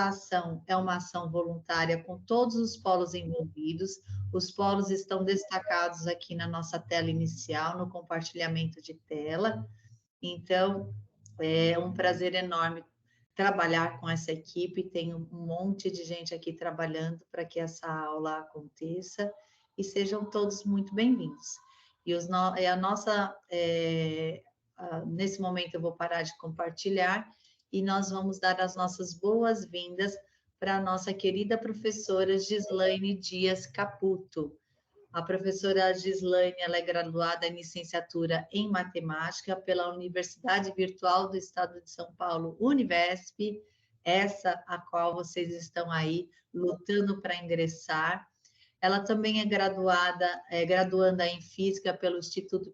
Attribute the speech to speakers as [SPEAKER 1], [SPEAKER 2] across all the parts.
[SPEAKER 1] ação é uma ação voluntária com todos os polos envolvidos. Os polos estão destacados aqui na nossa tela inicial, no compartilhamento de tela. Então, é um prazer enorme trabalhar com essa equipe. Tem um monte de gente aqui trabalhando para que essa aula aconteça e sejam todos muito bem-vindos. Nesse momento eu vou parar de compartilhar e nós vamos dar as nossas boas-vindas para a nossa querida professora Gislaine Dias Caputo. A professora Gislaine, ela é graduada em licenciatura em matemática pela Universidade Virtual do Estado de São Paulo, Univesp, essa a qual vocês estão aí lutando para ingressar. Ela também é graduanda em Física pelo Instituto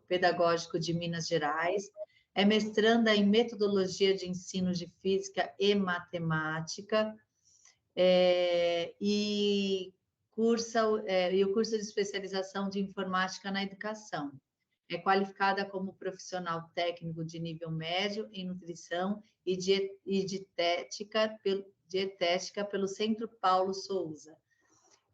[SPEAKER 1] Pedagógico de Minas Gerais, é mestranda em Metodologia de Ensino de Física e Matemática, e o curso de especialização de Informática na Educação. É qualificada como profissional técnico de nível médio em nutrição e dietética pelo Centro Paulo Souza.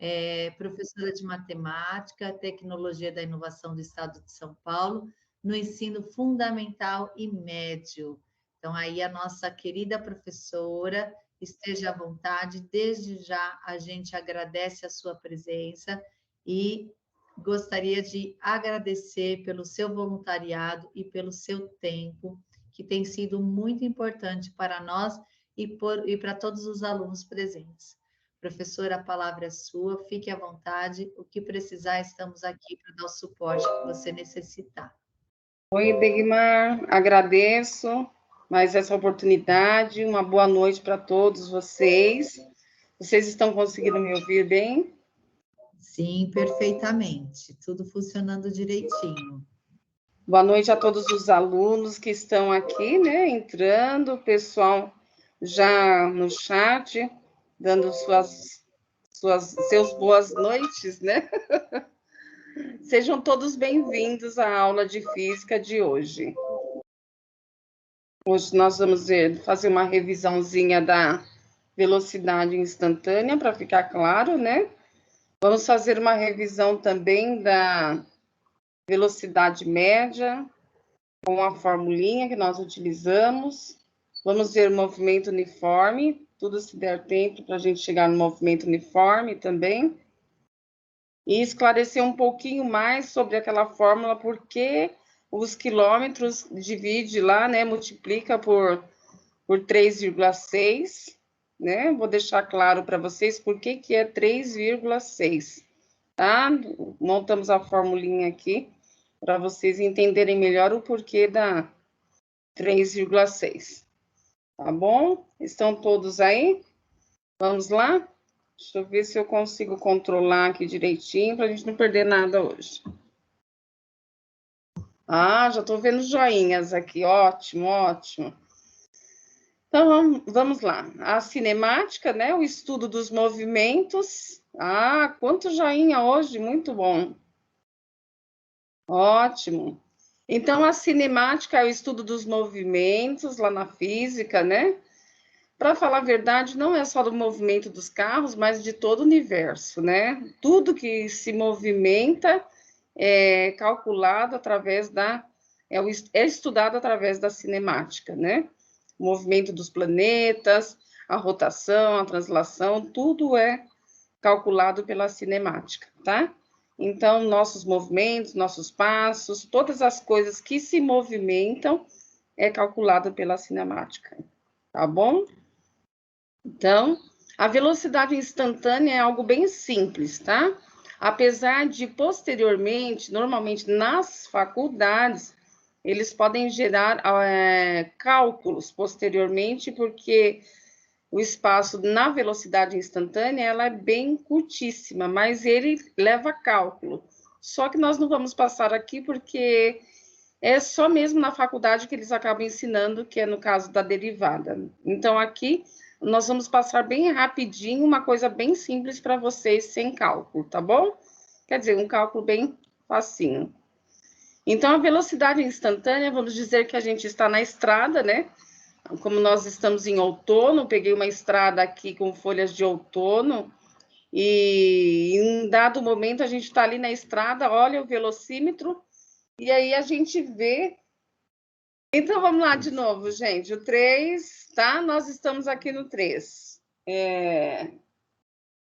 [SPEAKER 1] É professora de matemática, tecnologia da inovação do Estado de São Paulo, no ensino fundamental e médio. Então, aí a nossa querida professora, esteja à vontade, desde já a gente agradece a sua presença e gostaria de agradecer pelo seu voluntariado e pelo seu tempo, que tem sido muito importante para nós e para todos os alunos presentes. Professora, a palavra é sua, fique à vontade, o que precisar, estamos aqui para dar o suporte que você necessitar.
[SPEAKER 2] Oi, Degmar, agradeço mais essa oportunidade, uma boa noite para todos vocês. Vocês estão conseguindo me ouvir bem?
[SPEAKER 1] Sim, perfeitamente, tudo funcionando direitinho.
[SPEAKER 2] Boa noite a todos os alunos que estão aqui, né, entrando, o pessoal já no chat, dando seus boas noites, né? Sejam todos bem-vindos à aula de física de hoje. Hoje nós vamos fazer uma revisãozinha da velocidade instantânea, para ficar claro, né? Vamos fazer uma revisão também da velocidade média, com a formulinha que nós utilizamos. Vamos ver o movimento uniforme, tudo se der tempo para a gente chegar no movimento uniforme também. E esclarecer um pouquinho mais sobre aquela fórmula, porque os quilômetros divide lá, né, multiplica por 3,6, né? Vou deixar claro para vocês por que é 3,6, tá? Montamos a formulinha aqui para vocês entenderem melhor o porquê da 3,6. Tá bom? Estão todos aí? Vamos lá? Deixa eu ver se eu consigo controlar aqui direitinho, para a gente não perder nada hoje. Ah, já estou vendo joinhas aqui, ótimo, ótimo. Então, vamos lá. A cinemática, né, o estudo dos movimentos. Ah, quanto joinha hoje, muito bom. Ótimo. Então, a cinemática é o estudo dos movimentos lá na física, né? Para falar a verdade, não é só do movimento dos carros, mas de todo o universo, né? Tudo que se movimenta é calculado através é estudado através da cinemática, né? O movimento dos planetas, a rotação, a translação, tudo é calculado pela cinemática, tá? Então, nossos movimentos, nossos passos, todas as coisas que se movimentam é calculado pela cinemática, tá bom? Então, a velocidade instantânea é algo bem simples, tá? Apesar de, posteriormente, normalmente nas faculdades, eles podem gerar cálculos posteriormente, porque o espaço na velocidade instantânea ela é bem curtíssima, mas ele leva cálculo. Só que nós não vamos passar aqui, porque é só mesmo na faculdade que eles acabam ensinando, que é no caso da derivada. Então, aqui nós vamos passar bem rapidinho, uma coisa bem simples para vocês, sem cálculo, tá bom? Quer dizer, um cálculo bem facinho. Então, a velocidade instantânea, vamos dizer que a gente está na estrada, né? como nós estamos em outono, peguei uma estrada aqui com folhas de outono, e em um dado momento a gente está ali na estrada, olha o velocímetro, e aí a gente vê. Então vamos lá de novo, gente. O 3, tá? Nós estamos aqui no 3.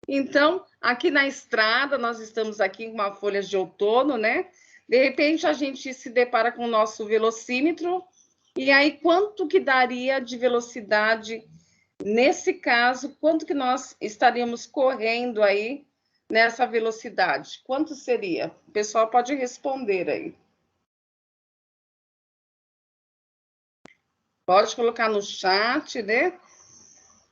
[SPEAKER 2] Então, aqui na estrada, nós estamos aqui com uma folha de outono, né? De repente, a gente se depara com o nosso velocímetro, e aí, quanto que daria de velocidade, nesse caso, quanto que nós estaríamos correndo aí nessa velocidade? Quanto seria? O pessoal pode responder aí. Pode colocar no chat, né?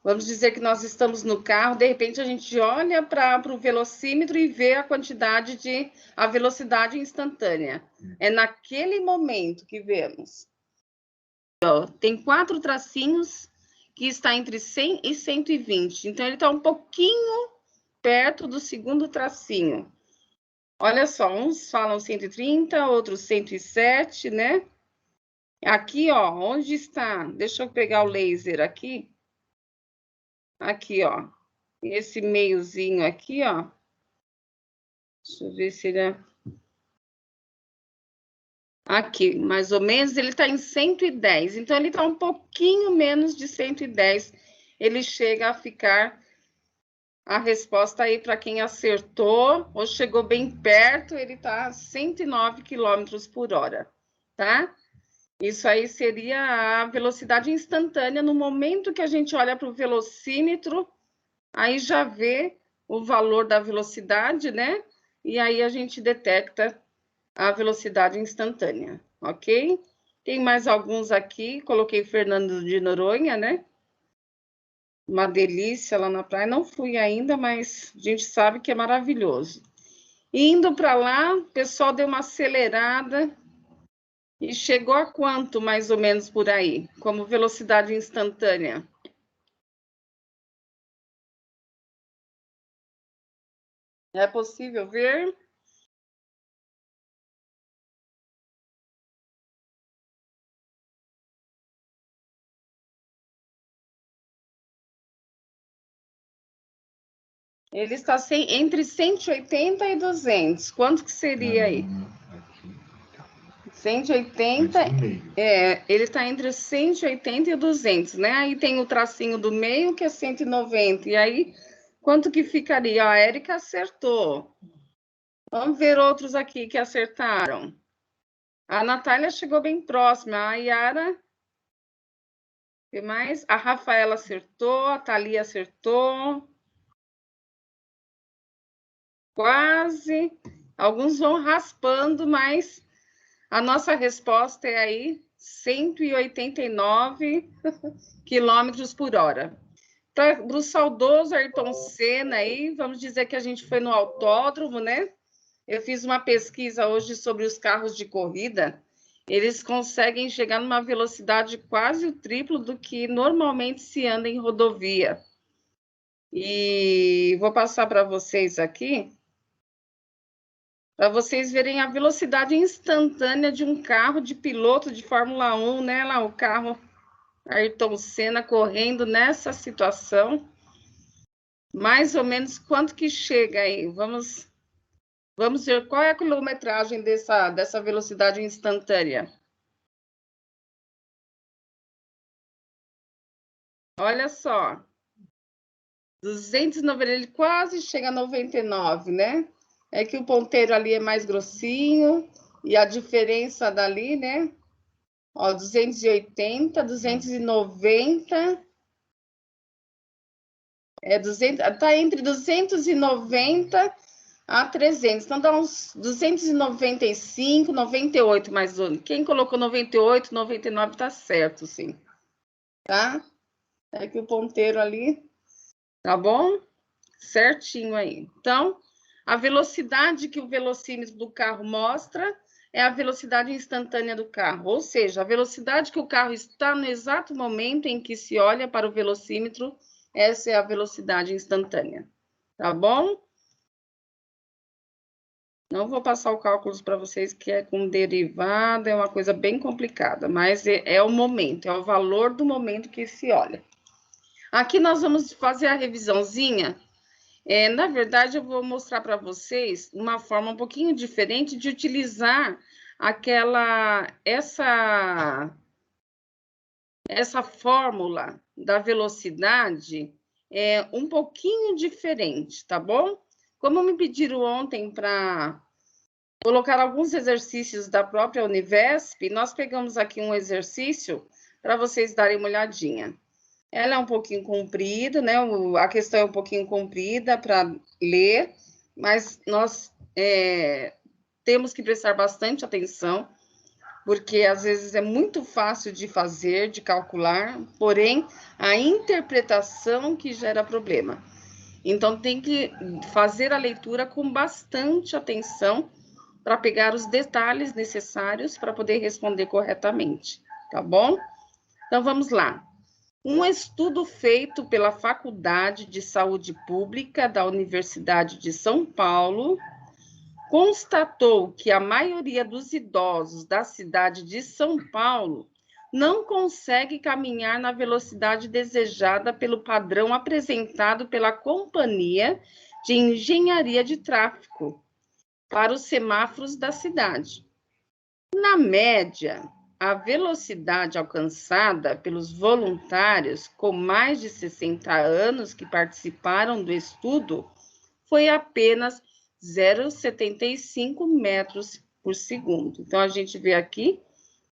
[SPEAKER 2] Vamos dizer que nós estamos no carro, de repente a gente olha para o velocímetro e vê a quantidade a velocidade instantânea. É naquele momento que vemos. Ó, tem 4 tracinhos que está entre 100 e 120. Então, ele está um pouquinho perto do segundo tracinho. Olha só, uns falam 130, outros 107, né? Aqui, ó, onde está? Deixa eu pegar o laser aqui. Aqui, ó. Esse meiozinho aqui, ó. Deixa eu ver se ele é... Aqui, mais ou menos, ele está em 110. Então, ele está um pouquinho menos de 110. Ele chega a ficar... A resposta aí para quem acertou ou chegou bem perto, ele está a 109 km por hora, tá? Isso aí seria a velocidade instantânea. No momento que a gente olha para o velocímetro, aí já vê o valor da velocidade, né? E aí a gente detecta a velocidade instantânea, ok? Tem mais alguns aqui, coloquei Fernando de Noronha, né? Uma delícia lá na praia, não fui ainda, mas a gente sabe que é maravilhoso. Indo para lá, o pessoal deu uma acelerada e chegou a quanto, mais ou menos, por aí, como velocidade instantânea? É possível ver? Ele está entre 180 e 200. Quanto que seria aí? 180, ele está entre 180 e 200, né? Aí tem o tracinho do meio, que é 190. E aí, quanto que ficaria? A Érica acertou. Vamos ver outros aqui que acertaram. A Natália chegou bem próxima. A Yara... O que mais? A Rafaela acertou, a Thalia acertou. Quase. Alguns vão raspando, mas a nossa resposta é aí 189 quilômetros por hora. Para o saudoso Ayrton Senna aí, vamos dizer que a gente foi no autódromo, né? Eu fiz uma pesquisa hoje sobre os carros de corrida. Eles conseguem chegar numa velocidade quase o triplo do que normalmente se anda em rodovia. E vou passar para vocês aqui, para vocês verem a velocidade instantânea de um carro de piloto de Fórmula 1, né? Lá o carro Ayrton Senna correndo nessa situação. Mais ou menos quanto que chega aí? Vamos ver qual é a quilometragem dessa velocidade instantânea. Olha só. 290, ele quase chega a 99, né? É que o ponteiro ali é mais grossinho e a diferença dali, né? Ó, 280, 290, 200, tá entre 290 a 300, então dá uns 295, 98 mais ou menos. Quem colocou 98, 99 tá certo, sim. Tá? É que o ponteiro ali, tá bom? Certinho aí. Então, a velocidade que o velocímetro do carro mostra é a velocidade instantânea do carro, ou seja, a velocidade que o carro está no exato momento em que se olha para o velocímetro, essa é a velocidade instantânea, tá bom? Não vou passar o cálculo para vocês, que é com derivada, é uma coisa bem complicada, mas é o momento, é o valor do momento que se olha. Aqui nós vamos fazer a revisãozinha. Na verdade, eu vou mostrar para vocês uma forma um pouquinho diferente de utilizar essa fórmula da velocidade um pouquinho diferente, tá bom? Como me pediram ontem para colocar alguns exercícios da própria Univesp, nós pegamos aqui um exercício para vocês darem uma olhadinha. Ela é um pouquinho comprida, né? A questão é um pouquinho comprida para ler, mas nós temos que prestar bastante atenção, porque às vezes é muito fácil de fazer, de calcular, porém a interpretação que gera problema. Então tem que fazer a leitura com bastante atenção para pegar os detalhes necessários para poder responder corretamente, tá bom? Então vamos lá. Um estudo feito pela Faculdade de Saúde Pública da Universidade de São Paulo constatou que a maioria dos idosos da cidade de São Paulo não consegue caminhar na velocidade desejada pelo padrão apresentado pela Companhia de Engenharia de Tráfego para os semáforos da cidade. Na média, a velocidade alcançada pelos voluntários com mais de 60 anos que participaram do estudo foi apenas 0,75 metros por segundo. Então, a gente vê aqui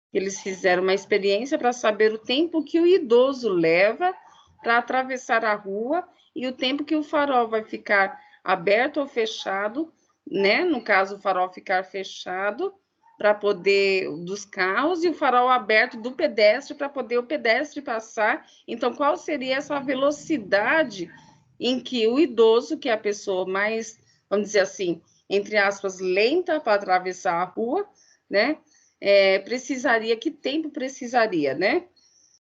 [SPEAKER 2] que eles fizeram uma experiência para saber o tempo que o idoso leva para atravessar a rua e o tempo que o farol vai ficar aberto ou fechado, né? No caso, o farol ficar fechado para poder dos carros e o farol aberto do pedestre para poder o pedestre passar. Então, qual seria essa velocidade em que o idoso, que é a pessoa mais, vamos dizer assim, entre aspas, lenta para atravessar a rua, né? Precisaria, que tempo precisaria, né?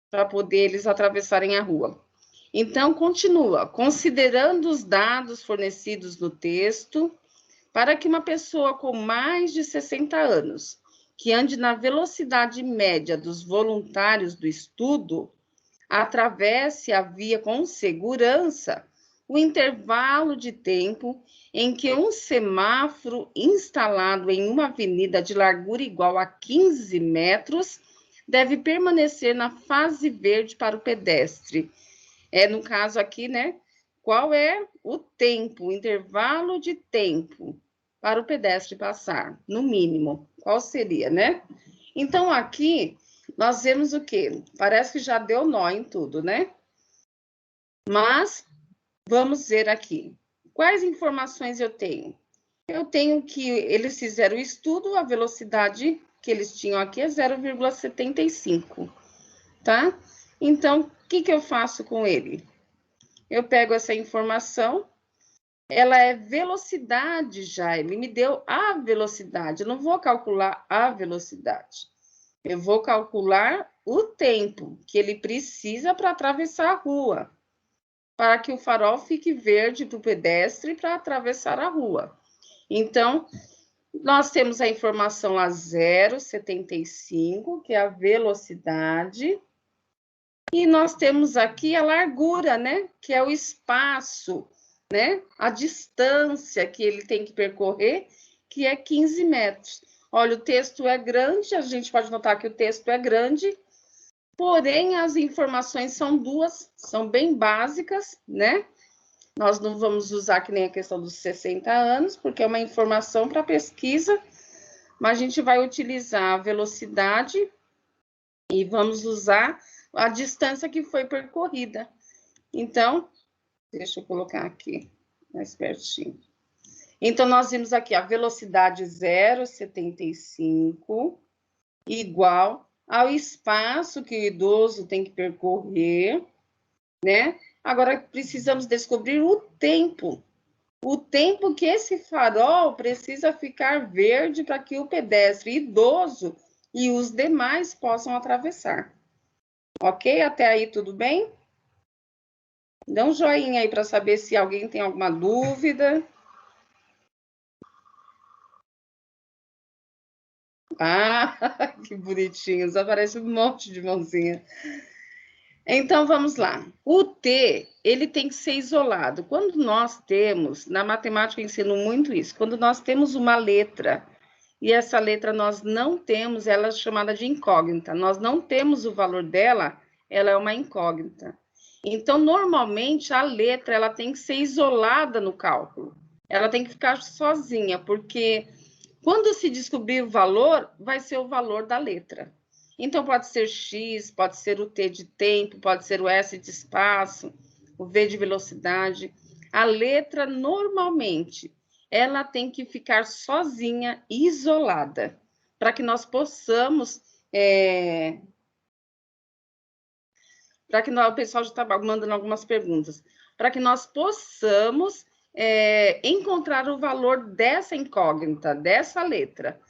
[SPEAKER 2] Para poder eles atravessarem a rua. Então, continua. Considerando os dados fornecidos no texto, para que uma pessoa com mais de 60 anos, que ande na velocidade média dos voluntários do estudo, atravesse a via com segurança, o intervalo de tempo em que um semáforo instalado em uma avenida de largura igual a 15 metros deve permanecer na fase verde para o pedestre. No caso aqui, né? Qual é o tempo, o intervalo de tempo para o pedestre passar, no mínimo? Qual seria, né? Então, aqui, nós vemos o quê? Parece que já deu nó em tudo, né? Mas, vamos ver aqui. Quais informações eu tenho? Eu tenho que eles fizeram o estudo, a velocidade que eles tinham aqui é 0,75, tá? Então, o que eu faço com ele? Eu pego essa informação, ela é velocidade já, ele me deu a velocidade, eu não vou calcular a velocidade, eu vou calcular o tempo que ele precisa para atravessar a rua, para que o farol fique verde para o pedestre para atravessar a rua. Então, nós temos a informação a 0,75, que é a velocidade, e nós temos aqui a largura, né? Que é o espaço, né? A distância que ele tem que percorrer, que é 15 metros. Olha, o texto é grande, a gente pode notar que o texto é grande, porém as informações são duas, são bem básicas, né? Nós não vamos usar que nem a questão dos 60 anos, porque é uma informação para pesquisa, mas a gente vai utilizar a velocidade e vamos usar a distância que foi percorrida. Então, deixa eu colocar aqui mais pertinho. Então, nós vimos aqui a velocidade 0,75 igual ao espaço que o idoso tem que percorrer, né? Agora, precisamos descobrir o tempo que esse farol precisa ficar verde para que o pedestre idoso e os demais possam atravessar. Ok? Até aí, tudo bem? Dá um joinha aí para saber se alguém tem alguma dúvida. Ah, que bonitinhos, aparece um monte de mãozinha. Então, vamos lá. O T, ele tem que ser isolado. Quando nós temos, na matemática eu ensino muito isso, quando nós temos uma letra, e essa letra nós não temos, ela é chamada de incógnita, nós não temos o valor dela, ela é uma incógnita. Então, normalmente, a letra, ela tem que ser isolada no cálculo. Ela tem que ficar sozinha, porque quando se descobrir o valor, vai ser o valor da letra. Então, pode ser X, pode ser o T de tempo, pode ser o S de espaço, o V de velocidade. A letra, normalmente, ela tem que ficar sozinha, isolada, para que nós possamos... para que nós, o pessoal já está mandando algumas perguntas, para que nós possamos encontrar o valor dessa incógnita, dessa letra.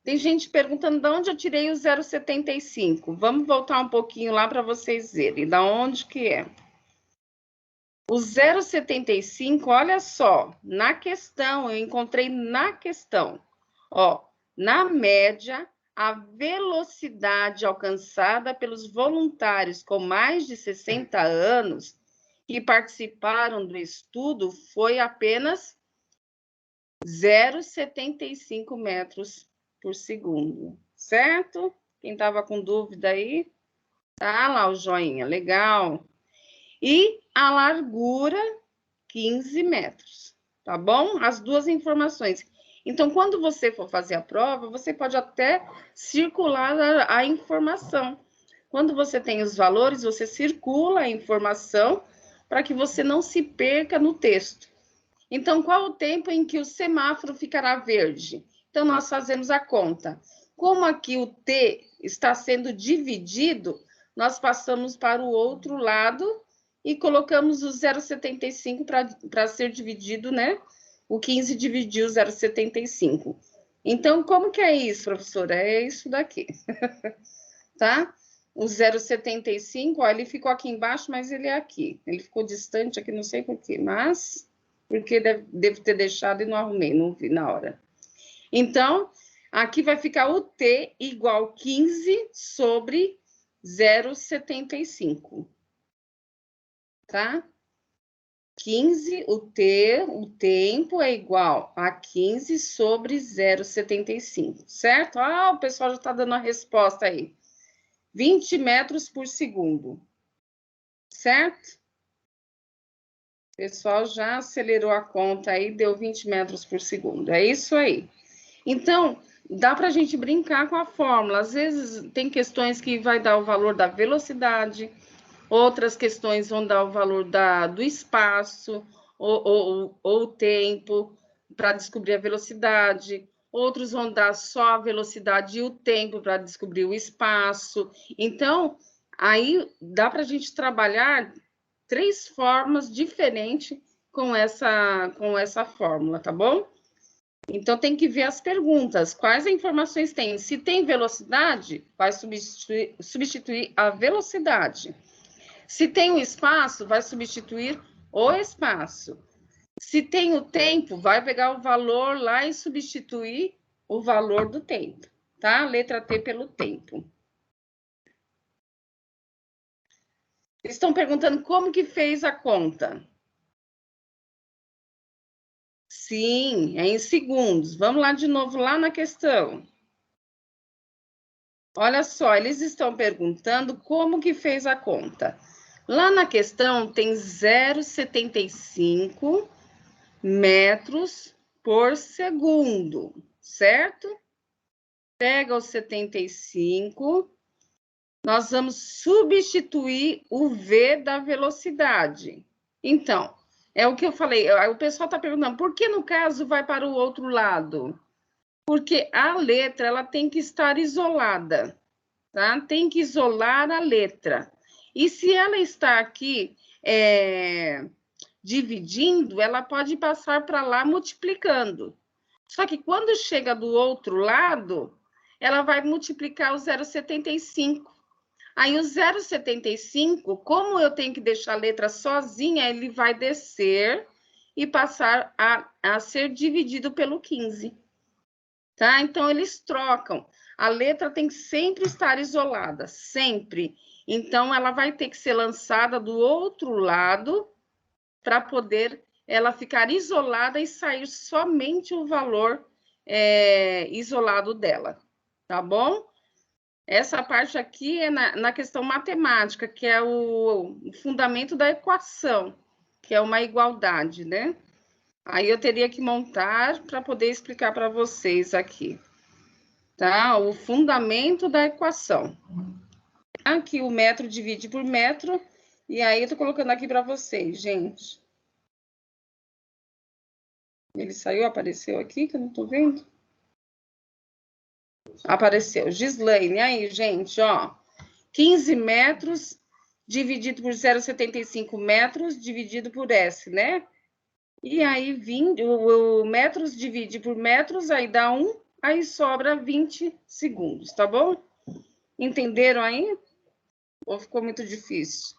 [SPEAKER 2] Tem gente perguntando de onde eu tirei o 0,75. Vamos voltar um pouquinho lá para vocês verem de onde que é. O 0,75, olha só, na questão, eu encontrei na questão. Ó, na média, a velocidade alcançada pelos voluntários com mais de 60 anos que participaram do estudo foi apenas 0,75 metros por segundo, certo? Quem estava com dúvida aí? Tá lá o joinha, legal. E a largura, 15 metros, tá bom? As duas informações. Então, quando você for fazer a prova, você pode até circular a informação. Quando você tem os valores, você circula a informação para que você não se perca no texto. Então, qual o tempo em que o semáforo ficará verde? Então, nós fazemos a conta. Como aqui o T está sendo dividido, nós passamos para o outro lado e colocamos o 0,75 para ser dividido, né? O 15 dividiu 0,75. Então, como que é isso, professora? É isso daqui, tá? O 0,75, ó, ele ficou aqui embaixo, mas ele é aqui. Ele ficou distante aqui, não sei por quê, mas... porque devo ter deixado e não arrumei, não vi na hora. Então, aqui vai ficar o T igual 15 sobre 0,75. Tá? 15, o tempo é igual a 15 sobre 0,75, certo? Ah, o pessoal já está dando a resposta aí. 20 metros por segundo, certo? O pessoal já acelerou a conta aí, deu 20 metros por segundo. É isso aí. Então, dá para a gente brincar com a fórmula. Às vezes, tem questões que vai dar o valor da velocidade, outras questões vão dar o valor do espaço ou o tempo para descobrir a velocidade. Outros vão dar só a velocidade e o tempo para descobrir o espaço. Então, aí dá para a gente trabalhar 3 formas diferentes com essa fórmula, tá bom? Então, tem que ver as perguntas. Quais informações tem? Se tem velocidade, vai substituir a velocidade. Se tem o espaço, vai substituir o espaço. Se tem o tempo, vai pegar o valor lá e substituir o valor do tempo, tá? Letra T pelo tempo. Estão perguntando como que fez a conta. Sim, é em segundos. Vamos lá de novo, lá na questão. Olha só, eles estão perguntando como que fez a conta. Lá na questão tem 0,75 metros por segundo, certo? Pega o 75, nós vamos substituir o V da velocidade. Então, é o que eu falei, o pessoal está perguntando, por que no caso vai para o outro lado? Porque a letra, ela tem que estar isolada, tá? Tem que isolar a letra. E se ela está aqui dividindo, ela pode passar para lá multiplicando. Só que quando chega do outro lado, ela vai multiplicar o 0,75. Aí o 0,75, como eu tenho que deixar a letra sozinha, ele vai descer e passar a ser dividido pelo 15. Tá? Então, eles trocam. a letra tem que sempre estar isolada, sempre. Então, ela vai ter que ser lançada do outro lado para poder ela ficar isolada e sair somente o valor isolado dela, tá bom? Essa parte aqui é na questão matemática, que é o fundamento da equação, que é uma igualdade, né? Aí eu teria que montar para poder explicar para vocês aqui, tá? O fundamento da equação. Aqui o metro divide por metro, e aí eu tô colocando aqui para vocês, gente. Ele saiu, apareceu aqui, que eu não tô vendo. Apareceu. Gislaine, aí, gente, ó. 15 metros dividido por 0,75 metros dividido por S, né? E aí, o metros divide por metros, aí dá 1, aí sobra 20 segundos, tá bom? Entenderam aí? Ou ficou muito difícil?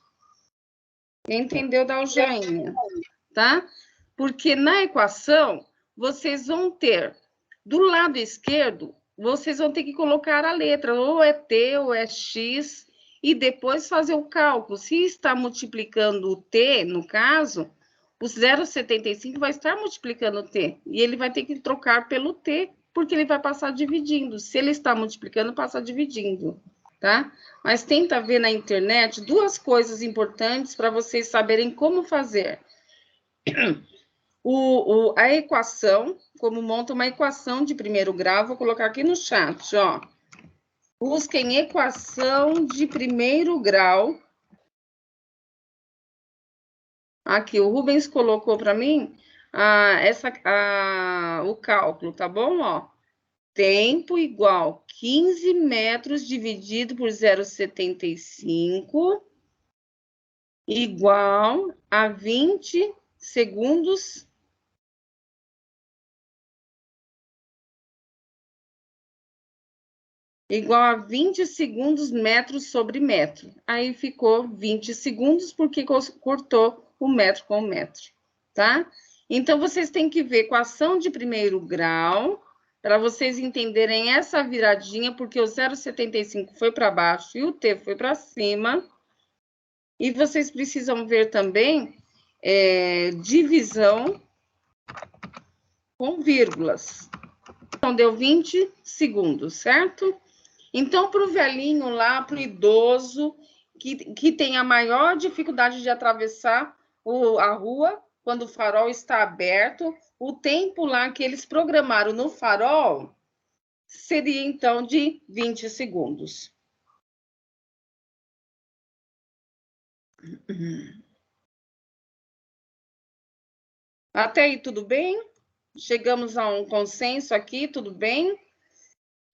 [SPEAKER 2] Quem entendeu, dá o joinha, tá? Porque na equação, vocês vão ter, do lado esquerdo, vocês vão ter que colocar a letra, ou é T, ou é X, e depois fazer o cálculo. Se está multiplicando o T, no caso, o 0,75 vai estar multiplicando o T, e ele vai ter que trocar pelo T, porque ele vai passar dividindo. Se ele está multiplicando, passa dividindo, tá? Mas tenta ver na internet duas coisas importantes para vocês saberem como fazer. A equação, como monta uma equação de primeiro grau, vou colocar aqui no chat, ó. Busquem equação de primeiro grau. Aqui, o Rubens colocou para mim o cálculo, tá bom? Ó, tempo igual 15 metros dividido por 0,75 igual a 20 segundos igual a 20 segundos metro sobre metro. Aí ficou 20 segundos porque cortou o metro com o metro, tá? Então, vocês têm que ver equação de primeiro grau, para vocês entenderem essa viradinha, porque o 0,75 foi para baixo e o T foi para cima. E vocês precisam ver também divisão com vírgulas. Então, deu 20 segundos, certo? Então, para o velhinho lá, para o idoso, que tem a maior dificuldade de atravessar a rua, quando o farol está aberto, o tempo lá que eles programaram no farol seria, então, de 20 segundos. Até aí, tudo bem? Chegamos a um consenso aqui, tudo bem?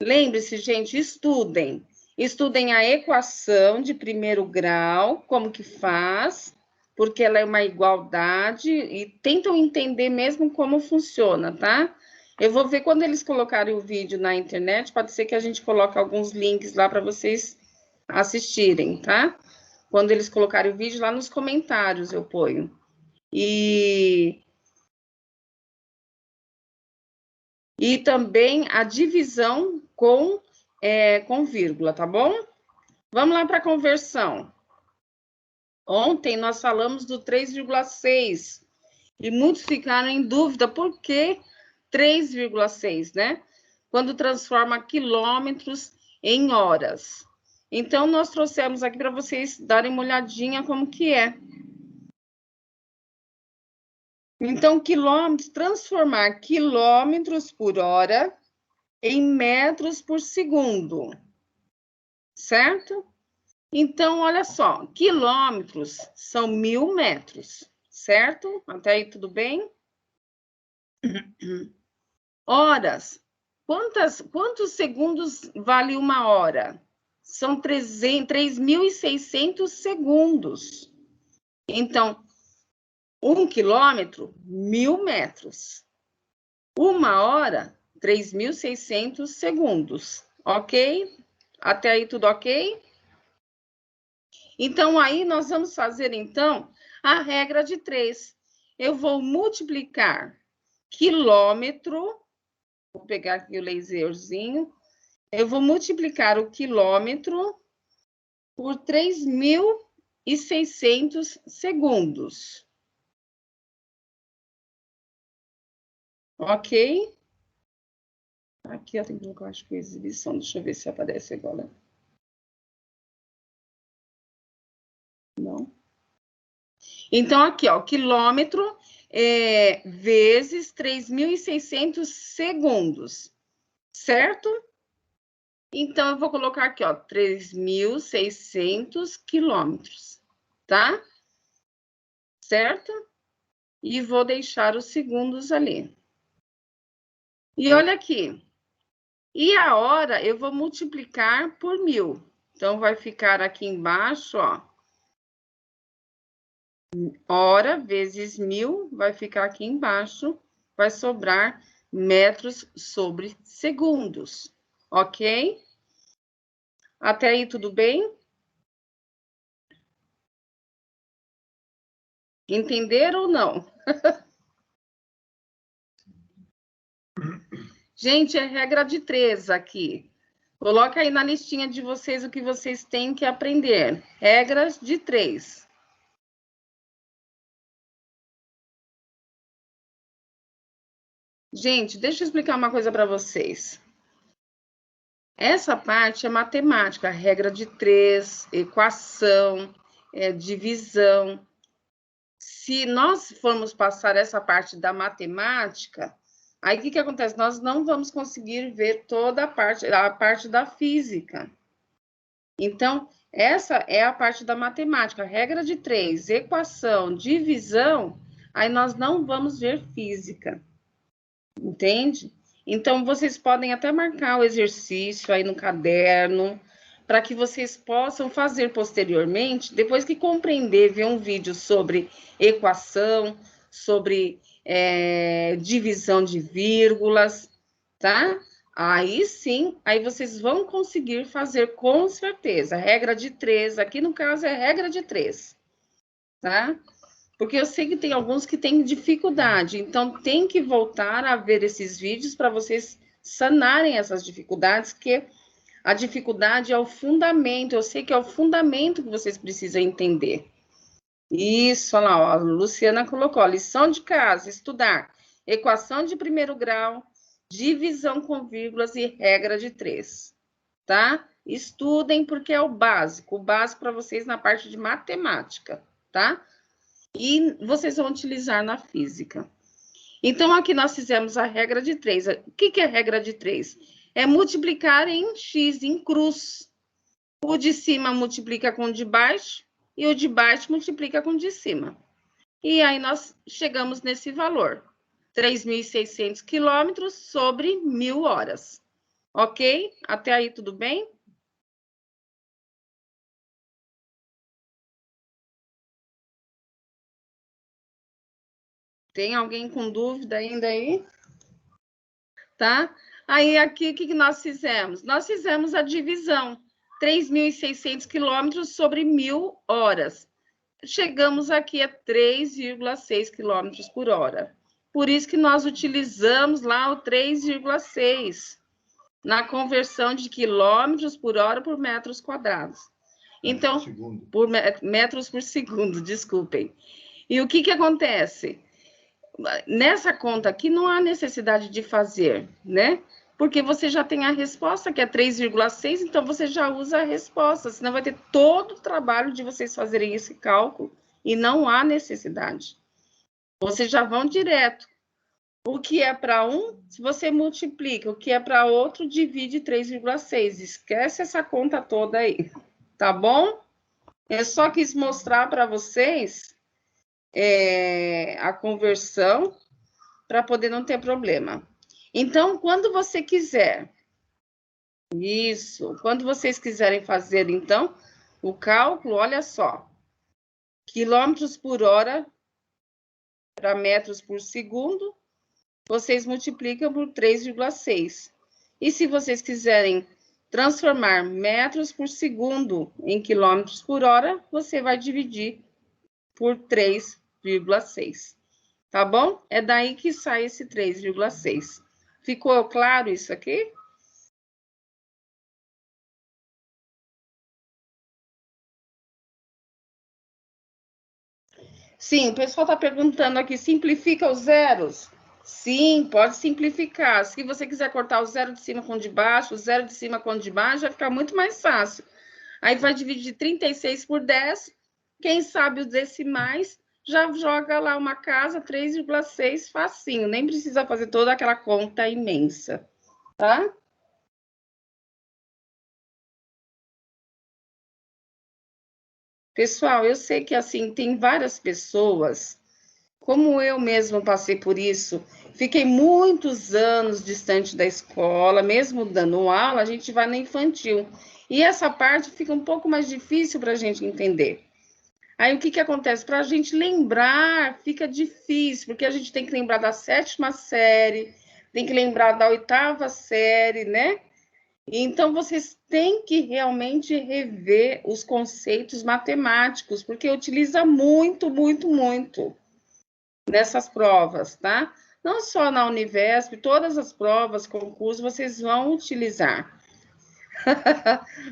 [SPEAKER 2] Lembre-se, gente, estudem. Estudem a equação de primeiro grau, como que faz, porque ela é uma igualdade, e tentam entender mesmo como funciona, tá? Eu vou ver quando eles colocarem o vídeo na internet, pode ser que a gente coloque alguns links lá para vocês assistirem, tá? Quando eles colocarem o vídeo lá nos comentários, eu ponho. E também a divisão com vírgula, tá bom? Vamos lá para a conversão. Ontem nós falamos do 3,6 e muitos ficaram em dúvida por que 3,6, né? Quando transforma quilômetros em horas. Então, nós trouxemos aqui para vocês darem uma olhadinha como que é. Então, transformar quilômetros por hora em metros por segundo, certo? Então, olha só, quilômetros são 1.000 metros, certo? Até aí tudo bem? Horas. Quantos segundos vale uma hora? São 3.600 segundos. Então, 1 quilômetro, 1.000 metros. Uma hora, 3.600 segundos. Ok? Até aí tudo ok? Então, aí nós vamos fazer, então, a regra de 3. Eu vou multiplicar quilômetro, vou pegar aqui o laserzinho, eu vou multiplicar o quilômetro por 3.600 segundos. Ok? Aqui eu tenho que colocar, acho que a exibição, deixa eu ver se aparece agora. Não. Então, aqui, ó, quilômetro vezes 3.600 segundos, certo? Então, eu vou colocar aqui, ó, 3.600 quilômetros, tá? Certo? E vou deixar os segundos ali. E olha aqui. E a hora eu vou multiplicar por 1.000. Então, vai ficar aqui embaixo, ó. Hora vezes 1.000 vai ficar aqui embaixo. Vai sobrar metros sobre segundos. Ok? Até aí, tudo bem? Entenderam ou não? Gente, é regra de 3 aqui. Coloca aí na listinha de vocês o que vocês têm que aprender. Regras de 3. Gente, deixa eu explicar uma coisa para vocês. Essa parte é matemática, regra de 3, equação, divisão. Se nós formos passar essa parte da matemática, aí o que acontece? Nós não vamos conseguir ver toda a parte da física. Então, essa é a parte da matemática, regra de 3, equação, divisão, aí nós não vamos ver física, entende? Então, vocês podem até marcar o exercício aí no caderno, para que vocês possam fazer posteriormente, depois que compreender, ver um vídeo sobre equação, sobre divisão de vírgulas, tá? Aí sim, aí vocês vão conseguir fazer com certeza. Regra de 3, aqui no caso é regra de 3, tá? Porque eu sei que tem alguns que têm dificuldade, então tem que voltar a ver esses vídeos para vocês sanarem essas dificuldades, que a dificuldade é o fundamento, eu sei que é o fundamento que vocês precisam entender. Isso, olha lá, ó, a Luciana colocou, lição de casa, estudar equação de primeiro grau, divisão com vírgulas e regra de 3, tá? Estudem porque é o básico para vocês na parte de matemática, tá? E vocês vão utilizar na física. Então, aqui nós fizemos a regra de 3. O que é a regra de 3? É multiplicar em x, em cruz. O de cima multiplica com o de baixo e o de baixo multiplica com o de cima. E aí nós chegamos nesse valor. 3.600 quilômetros sobre 1.000 horas. Ok? Até aí tudo bem? Tem alguém com dúvida ainda aí? Tá? Aí aqui, o que nós fizemos? Nós fizemos a divisão. 3.600 quilômetros sobre 1.000 horas. Chegamos aqui a 3,6 quilômetros por hora. Por isso que nós utilizamos lá o 3,6 na conversão de quilômetros por hora por metros quadrados. Então, por metros por segundo, desculpem. E o que acontece? Nessa conta aqui não há necessidade de fazer, né? Porque você já tem a resposta, que é 3,6, então você já usa a resposta, senão vai ter todo o trabalho de vocês fazerem esse cálculo e não há necessidade. Vocês já vão direto. O que é para um, se você multiplica, o que é para outro, divide 3,6. Esquece essa conta toda aí, tá bom? Eu só quis mostrar para vocês a conversão para poder não ter problema. Então, quando você quiser, quando vocês quiserem fazer, então, o cálculo, olha só, quilômetros por hora para metros por segundo, vocês multiplicam por 3,6. E se vocês quiserem transformar metros por segundo em quilômetros por hora, você vai dividir por 3,6. Tá bom? É daí que sai esse 3,6. Ficou claro isso aqui? Sim, o pessoal está perguntando aqui, simplifica os zeros? Sim, pode simplificar. Se você quiser cortar o zero de cima com o de baixo, o zero de cima com o de baixo, vai ficar muito mais fácil. Aí vai dividir 36 por 10. Quem sabe os decimais, já joga lá uma casa, 3,6, facinho. Nem precisa fazer toda aquela conta imensa, tá? Pessoal, eu sei que, assim, tem várias pessoas, como eu mesma passei por isso, fiquei muitos anos distante da escola, mesmo dando aula, a gente vai na infantil. E essa parte fica um pouco mais difícil para a gente entender. Aí, o que que acontece? Para a gente lembrar, fica difícil, porque a gente tem que lembrar da 7ª série, tem que lembrar da 8ª série, né? Então, vocês têm que realmente rever os conceitos matemáticos, porque utiliza muito, muito, muito nessas provas, tá? Não só na Univesp, todas as provas, concursos, vocês vão utilizar.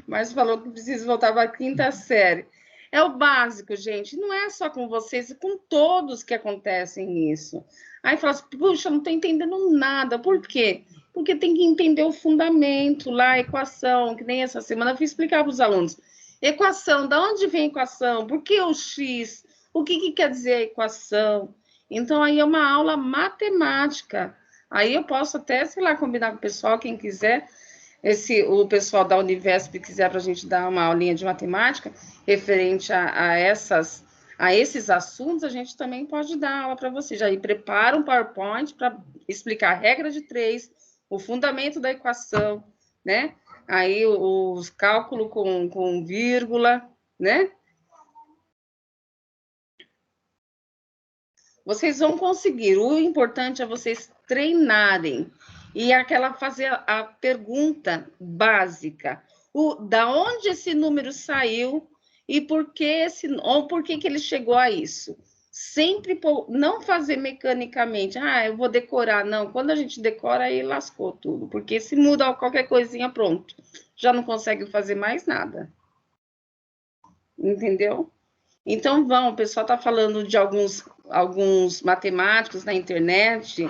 [SPEAKER 2] Mas falou que precisa voltar para a 5ª série. É o básico, gente. Não é só com vocês, é com todos que acontecem isso. Aí fala assim, puxa, não estou entendendo nada. Por quê? Porque tem que entender o fundamento lá, a equação, que nem essa semana eu fui explicar para os alunos. Equação, da onde vem a equação? Por que o X? O que, que quer dizer a equação? Então, aí é uma aula matemática. Aí eu posso até, sei lá, combinar com o pessoal, quem quiser, o pessoal da Univesp quiser para a gente dar uma aulinha de matemática referente a esses assuntos, a gente também pode dar aula para vocês. Aí prepara um PowerPoint para explicar a regra de 3, o fundamento da equação, né? Aí os cálculos com vírgula, né? Vocês vão conseguir. O importante é vocês treinarem e fazer a pergunta básica: da onde esse número saiu e por que que ele chegou a isso? Sempre não fazer mecanicamente. Eu vou decorar. Não, quando a gente decora, aí lascou tudo, porque se muda qualquer coisinha, pronto, já não consegue fazer mais nada. Entendeu? Então, o pessoal está falando de alguns matemáticos na internet,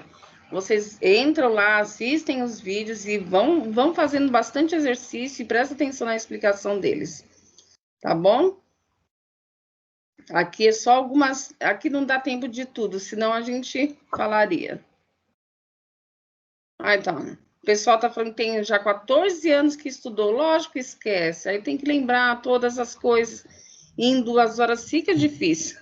[SPEAKER 2] vocês entram lá, assistem os vídeos e vão fazendo bastante exercício e presta atenção na explicação deles, tá bom? Aqui é só aqui não dá tempo de tudo, senão a gente falaria. Então, o pessoal está falando que tem já 14 anos que estudou, lógico que esquece, aí tem que lembrar todas as coisas, em 2 horas fica difícil.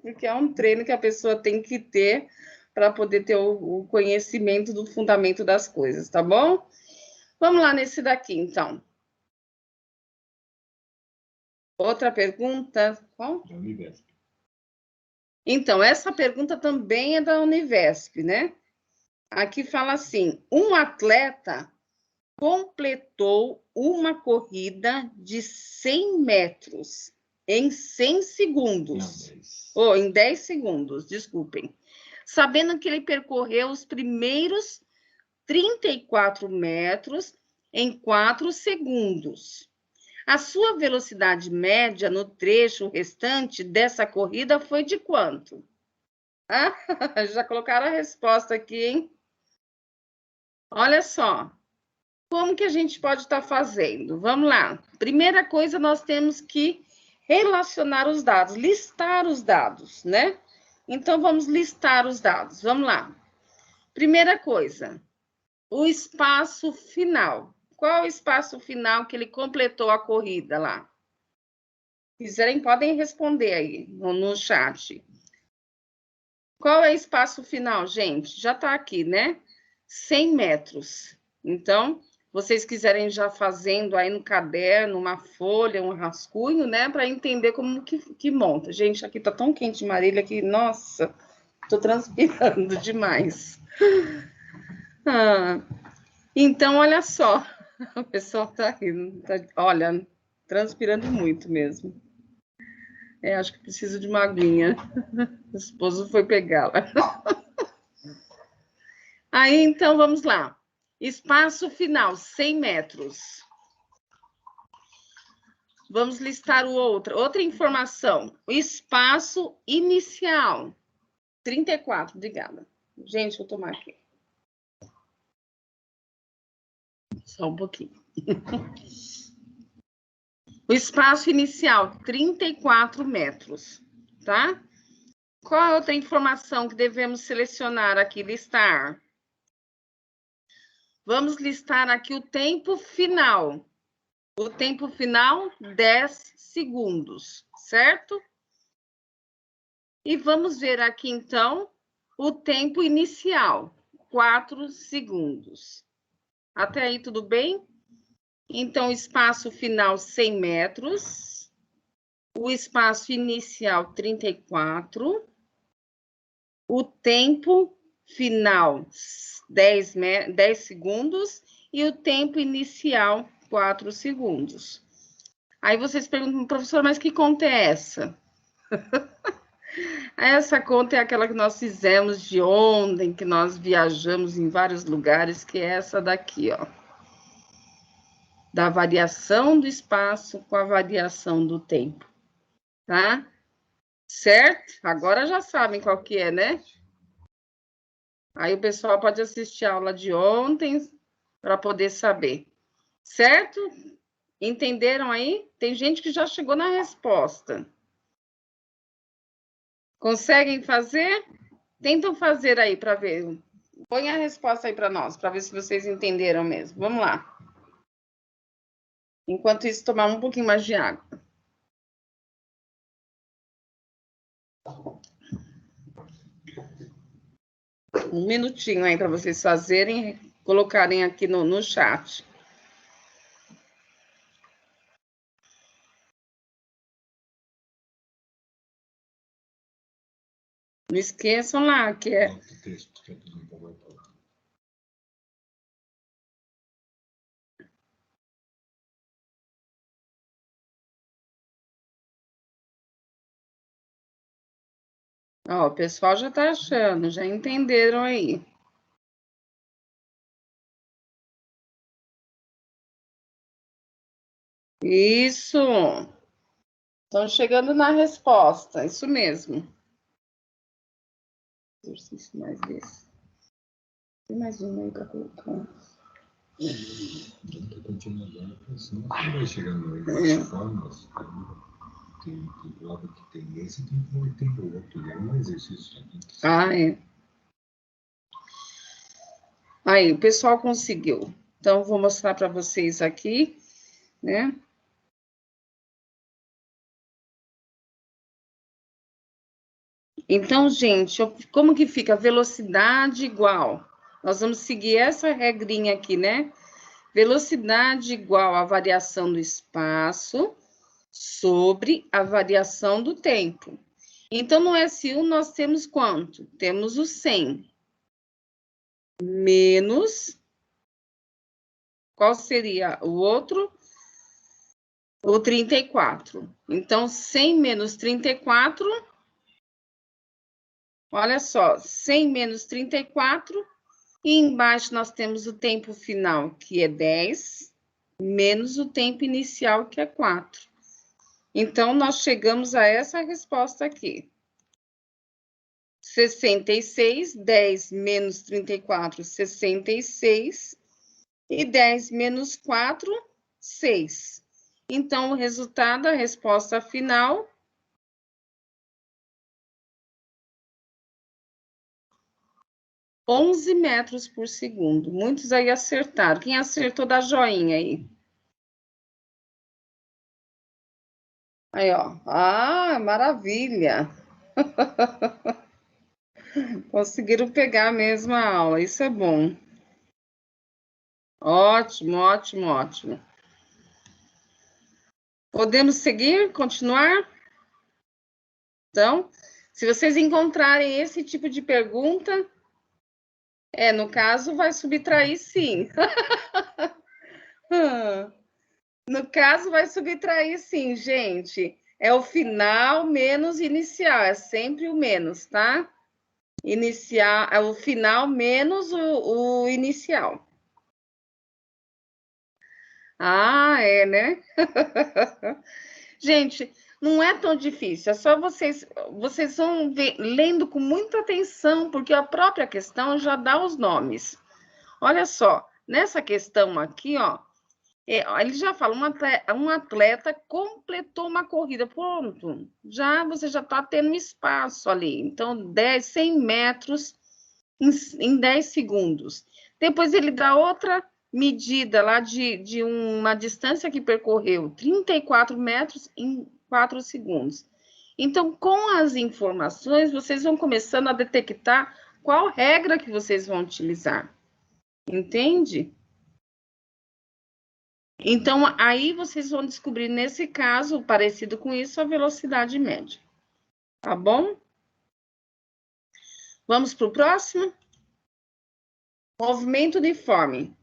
[SPEAKER 2] Porque é um treino que a pessoa tem que ter para poder ter o conhecimento do fundamento das coisas, tá bom? Vamos lá nesse daqui, então. Outra pergunta. Qual? Da Univesp. Então, essa pergunta também é da Univesp, né? Aqui fala assim: um atleta completou uma corrida de 100 metros em 100 segundos. Em 10 segundos, desculpem. Sabendo que ele percorreu os primeiros 34 metros em 4 segundos. A sua velocidade média no trecho restante dessa corrida foi de quanto? Já colocaram a resposta aqui, hein? Olha só. Como que a gente pode estar fazendo? Vamos lá. Primeira coisa, nós temos que relacionar os dados, listar os dados, né? Então, vamos listar os dados. Vamos lá. Primeira coisa, o espaço final. Qual é o espaço final que ele completou a corrida lá? Se quiserem, podem responder aí no chat. Qual é o espaço final, gente? Já está aqui, né? 100 metros. Então, vocês quiserem já fazendo aí no caderno, uma folha, um rascunho, né? Para entender como que monta. Gente, aqui tá tão quente, Marília, que, nossa, tô transpirando demais. Então, olha só. O pessoal tá rindo. Olha, transpirando muito mesmo. Acho que preciso de uma aguinha. O esposo foi pegá-la. Aí, então, vamos lá. Espaço final, 100 metros. Vamos listar outra informação. O espaço inicial. 34, obrigada. Gente, vou tomar aqui. Só um pouquinho. O espaço inicial, 34 metros, tá? Qual a outra informação que devemos selecionar aqui, listar? Vamos listar aqui o tempo final. O tempo final, 10 segundos, certo? E vamos ver aqui, então, o tempo inicial, 4 segundos. Até aí, tudo bem? Então, espaço final, 100 metros. O espaço inicial, 34. O tempo final, 10 segundos. E o tempo inicial, 4 segundos. Aí vocês perguntam, professor, mas que conta é essa? Essa conta é aquela que nós fizemos de ontem, que nós viajamos em vários lugares, que é essa daqui, ó. Da variação do espaço com a variação do tempo, tá? Certo? Agora já sabem qual que é, né? Aí o pessoal pode assistir a aula de ontem para poder saber. Certo? Entenderam aí? Tem gente que já chegou na resposta. Conseguem fazer? Tentam fazer aí para ver. Põe a resposta aí para nós, para ver se vocês entenderam mesmo. Vamos lá. Enquanto isso, tomar um pouquinho mais de água. Um minutinho aí para vocês fazerem, colocarem aqui no chat. Não esqueçam lá que é... Ó, o pessoal já está achando, já entenderam aí. Isso. Estão chegando na resposta, isso mesmo. Exercício mais desse. Tem mais um aí para colocar. Continuando, senão vai chegando aí das formas. Tem prova que tem esse e tem outro. É um exercício. Ah, é. Aí, o pessoal conseguiu. Então, vou mostrar para vocês aqui, né? Então, gente, como que fica? Velocidade igual. Nós vamos seguir essa regrinha aqui, né? Velocidade igual à variação do espaço sobre a variação do tempo. Então, no S1, nós temos quanto? Temos o 100. Menos... Qual seria o outro? O 34. Então, 100 menos 34... Olha só, 100 menos 34... E embaixo nós temos o tempo final, que é 10, menos o tempo inicial, que é 4. Então, nós chegamos a essa resposta aqui. 66, 10 menos 34, 66. E 10 menos 4, 6. Então, o resultado, a resposta final... 11 metros por segundo. Muitos aí acertaram. Quem acertou, dá joinha aí. Aí, ó. Ah, maravilha. Conseguiram pegar mesmo a aula. Isso é bom. Ótimo, ótimo, ótimo. Podemos seguir? Continuar? Então, se vocês encontrarem esse tipo de pergunta... no caso, vai subtrair sim. No caso, vai subtrair sim, gente. É o final menos inicial, é sempre o menos, tá? Inicial, é o final menos o inicial. Ah, é, né? Gente, não é tão difícil, é só vocês vão ver, lendo com muita atenção, porque a própria questão já dá os nomes. Olha só, nessa questão aqui, ó, ele já fala, um atleta completou uma corrida, pronto, você já está tendo espaço ali, então 100 metros em 10 segundos. Depois ele dá outra medida lá de uma distância que percorreu, 34 metros em 4 segundos. Então, com as informações, vocês vão começando a detectar qual regra que vocês vão utilizar. Entende? Então, aí vocês vão descobrir, nesse caso, parecido com isso, a velocidade média. Tá bom? Vamos para o próximo? Movimento uniforme.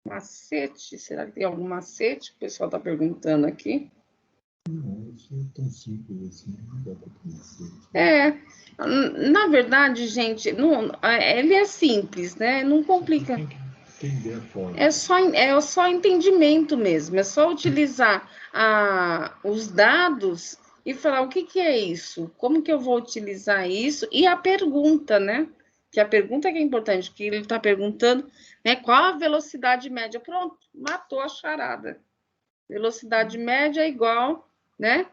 [SPEAKER 2] Macete? Será que tem algum macete? O pessoal está perguntando aqui.
[SPEAKER 3] Não, isso é tão simples assim, não dá para conhecer.
[SPEAKER 2] Na verdade, gente, ele é simples, né? Não complica.
[SPEAKER 3] Tem que entender a forma.
[SPEAKER 2] É só entendimento mesmo, é só utilizar os dados e falar o que é isso, como que eu vou utilizar isso, e a pergunta, né? Que a pergunta que é importante, que ele está perguntando, né? Qual a velocidade média? Pronto, matou a charada. Velocidade média é igual, né?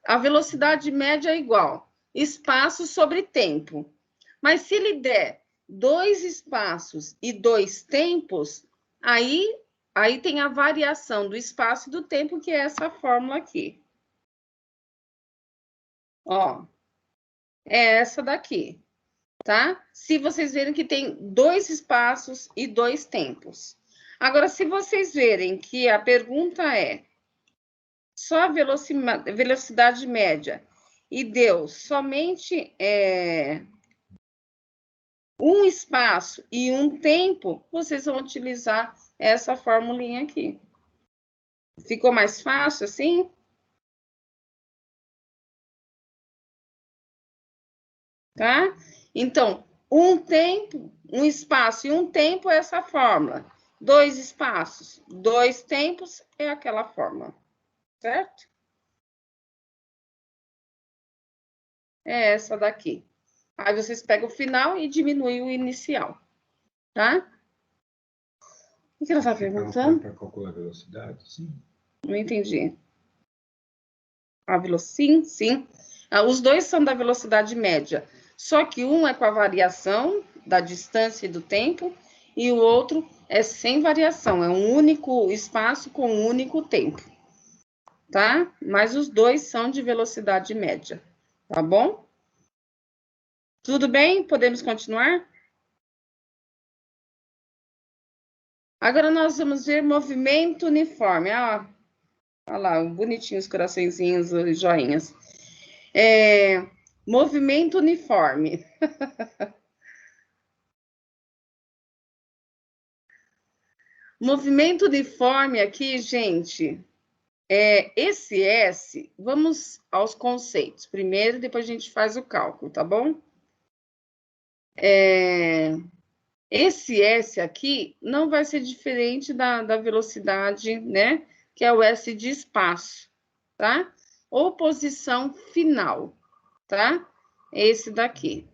[SPEAKER 2] A velocidade média é igual espaço sobre tempo. Mas se ele der 2 espaços e 2 tempos, aí tem a variação do espaço e do tempo, que é essa fórmula aqui. Ó, é essa daqui, tá? Se vocês verem que tem 2 espaços e 2 tempos. Agora, se vocês verem que a pergunta é só a velocidade média e deu somente um espaço e um tempo, vocês vão utilizar essa formulinha aqui. Ficou mais fácil assim? Tá? Então, um tempo, um espaço e um tempo é essa fórmula. 2 espaços, 2 tempos é aquela fórmula. Certo? É essa daqui. Aí vocês pegam o final e diminuem o inicial. Tá? O que ela está perguntando?
[SPEAKER 3] Para calcular a velocidade, sim.
[SPEAKER 2] Não entendi. A velocidade, sim. Os dois são da velocidade média. Só que um é com a variação da distância e do tempo, e o outro é sem variação. É um único espaço com um único tempo. Tá? Mas os dois são de velocidade média. Tá bom? Tudo bem? Podemos continuar? Agora nós vamos ver movimento uniforme. Olha lá, bonitinhos coraçõezinhos, os joinhas. Movimento uniforme. Movimento uniforme aqui, gente, esse S, vamos aos conceitos. Primeiro, depois a gente faz o cálculo, tá bom? Esse S aqui não vai ser diferente da velocidade, né? Que é o S de espaço, tá? Ou posição final, tá? Esse daqui.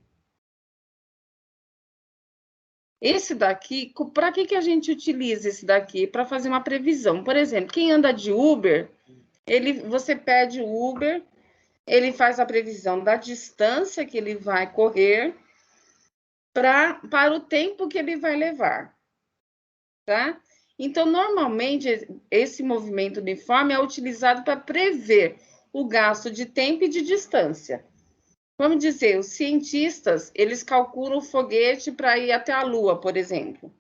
[SPEAKER 2] Esse daqui, para que a gente utiliza esse daqui? Para fazer uma previsão. Por exemplo, quem anda de Uber, você pede o Uber, ele faz a previsão da distância que ele vai correr para o tempo que ele vai levar, tá? Então, normalmente, esse movimento uniforme é utilizado para prever o gasto de tempo e de distância. Vamos dizer, os cientistas, eles calculam o foguete para ir até a Lua, por exemplo.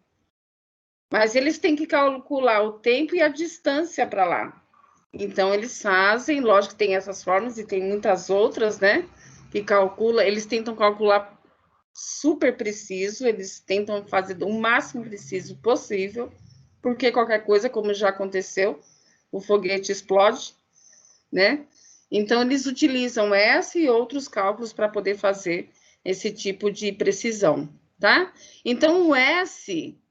[SPEAKER 2] Mas eles têm que calcular o tempo e a distância para lá. Então, eles fazem, lógico que tem essas formas e tem muitas outras, né? Que eles tentam calcular super preciso, eles tentam fazer o máximo preciso possível, porque qualquer coisa, como já aconteceu, o foguete explode, né? Então, eles utilizam essa e outros cálculos para poder fazer esse tipo de precisão, tá? Então, o S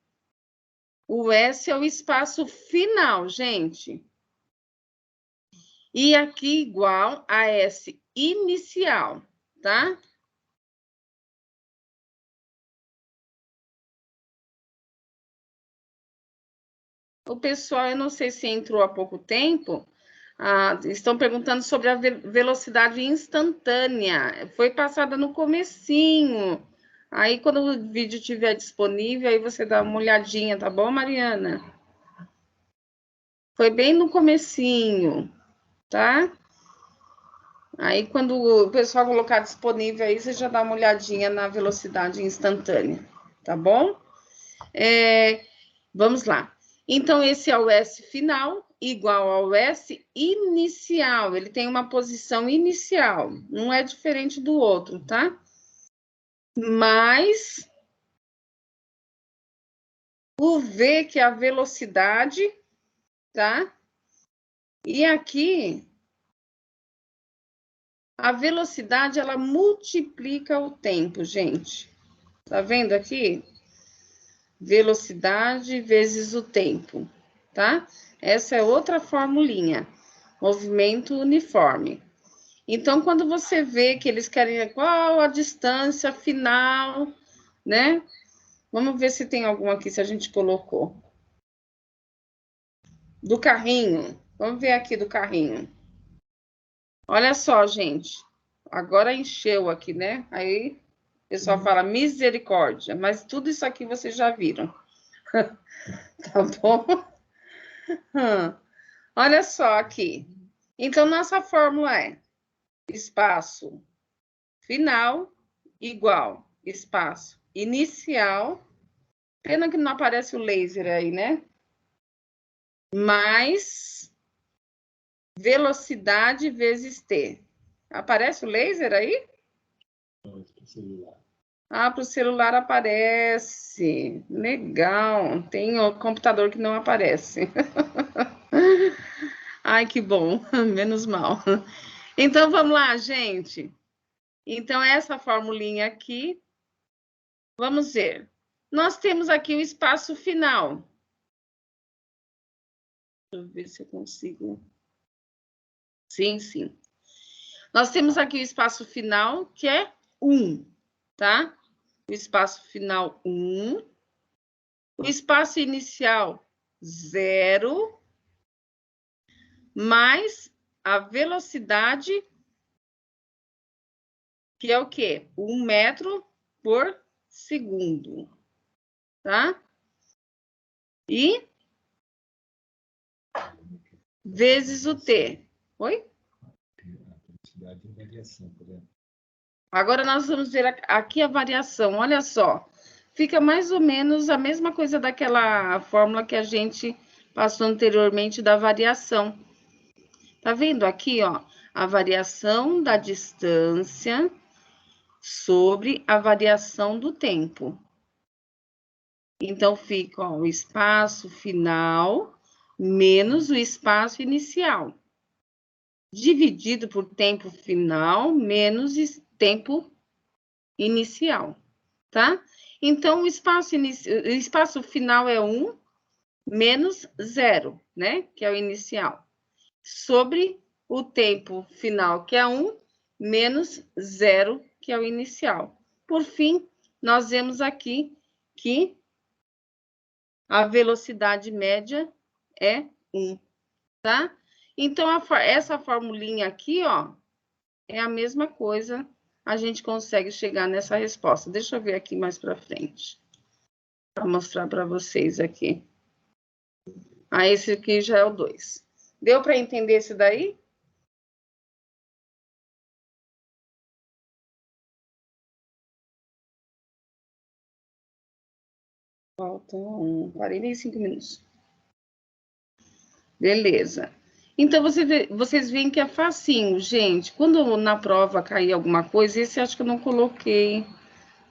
[SPEAKER 2] é o espaço final, gente. E aqui igual a S inicial, tá? O pessoal, eu não sei se entrou há pouco tempo, estão perguntando sobre a velocidade instantânea. Foi passada no comecinho. Aí, quando o vídeo estiver disponível, aí você dá uma olhadinha, tá bom, Mariana? Foi bem no comecinho, tá? Aí, quando o pessoal colocar disponível aí, você já dá uma olhadinha na velocidade instantânea, tá bom? Vamos lá. Então, esse é o S final, igual ao S inicial. Ele tem uma posição inicial, não é diferente do outro, tá? Mas o V, que é a velocidade, tá? E aqui, a velocidade, ela multiplica o tempo, gente. Tá vendo aqui? Velocidade vezes o tempo, tá? Essa é outra formulinha. Movimento uniforme. Então, quando você vê que eles querem qual a distância final, né? Vamos ver se tem algum aqui, se a gente colocou. Do carrinho. Vamos ver aqui do carrinho. Olha só, gente. Agora encheu aqui, né? Aí o pessoal fala misericórdia, mas tudo isso aqui vocês já viram. Tá bom? Olha só aqui. Então, nossa fórmula é espaço final igual espaço inicial. Pena que não aparece o laser aí, né? Mais velocidade vezes T. Aparece o laser aí? Para o celular aparece. Legal. Tem o computador que não aparece. Ai, que bom. Menos mal. Então, vamos lá, gente. Então, essa formulinha aqui, vamos ver. Nós temos aqui o espaço final. Deixa eu ver se eu consigo. Sim, sim. Nós temos aqui o espaço final, que é 1, tá? O espaço final, 1. O espaço inicial, 0. Mais a velocidade, que é o quê? 1 metro por segundo, tá? E vezes o T. Oi? Agora nós vamos ver aqui a variação. Olha só. Fica mais ou menos a mesma coisa daquela fórmula que a gente passou anteriormente da variação. Tá vendo aqui, ó? A variação da distância sobre a variação do tempo. Então, fica ó, o espaço final menos o espaço inicial, dividido por tempo final menos tempo inicial, tá? Então, o espaço final é 1 menos 0, né? Que é o inicial. Sobre o tempo final, que é 1, menos 0, que é o inicial. Por fim, nós vemos aqui que a velocidade média é 1, tá? Então, essa formulinha aqui, ó, é a mesma coisa, a gente consegue chegar nessa resposta. Deixa eu ver aqui mais para frente, para mostrar para vocês aqui. Esse aqui já é o 2. Deu para entender esse daí? Faltam 45 minutos. Beleza. Então, vocês veem que é facinho, gente. Quando na prova cair alguma coisa, esse acho que eu não coloquei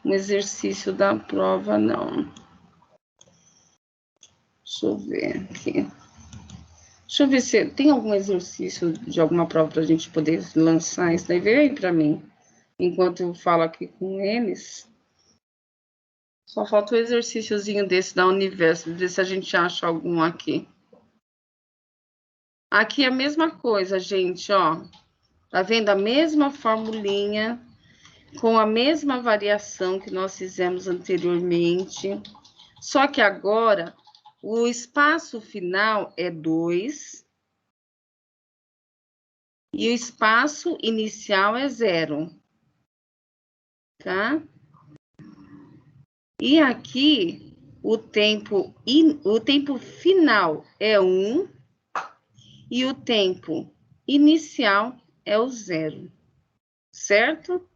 [SPEAKER 2] um exercício da prova, não. Deixa eu ver aqui. Deixa eu ver se tem algum exercício de alguma prova para a gente poder lançar isso daí. Vem aí para mim, enquanto eu falo aqui com eles. Só falta o exercíciozinho desse da Universo, ver se a gente acha algum aqui. Aqui é a mesma coisa, gente, ó. Tá vendo? A mesma formulinha, com a mesma variação que nós fizemos anteriormente. Só que agora, o espaço final é 2. E o espaço inicial é 0. Tá? E aqui, o tempo final é 1. E o tempo inicial é o 0. Certo?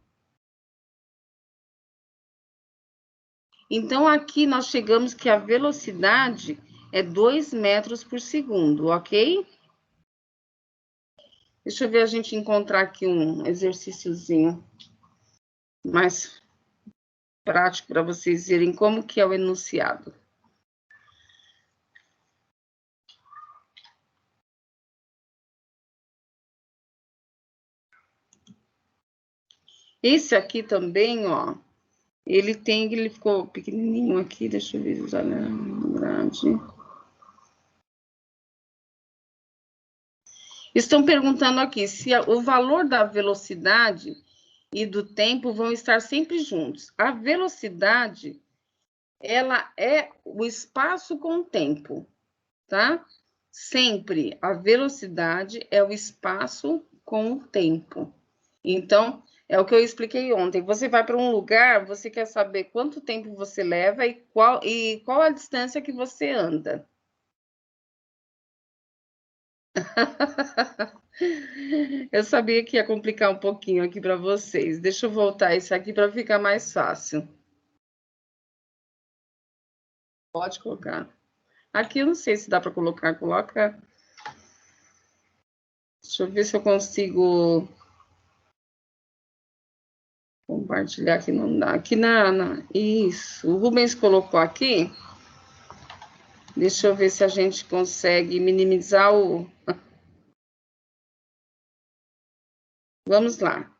[SPEAKER 2] Então, aqui nós chegamos que a velocidade é 2 metros por segundo, ok? Deixa eu ver a gente encontrar aqui um exercíciozinho mais prático para vocês verem como que é o enunciado. Esse aqui também, ó, ele ficou pequenininho aqui, deixa eu ver, grande. Estão perguntando aqui se o valor da velocidade e do tempo vão estar sempre juntos. A velocidade, ela é o espaço com o tempo, tá? Sempre a velocidade é o espaço com o tempo. Então, é o que eu expliquei ontem. Você vai para um lugar, você quer saber quanto tempo você leva e qual a distância que você anda. Eu sabia que ia complicar um pouquinho aqui para vocês. Deixa eu voltar isso aqui para ficar mais fácil. Pode colocar. Aqui eu não sei se dá para colocar. Coloca. Deixa eu ver se eu consigo compartilhar aqui. Não dá. Aqui isso. O Rubens colocou aqui. Deixa eu ver se a gente consegue minimizar o... Vamos lá.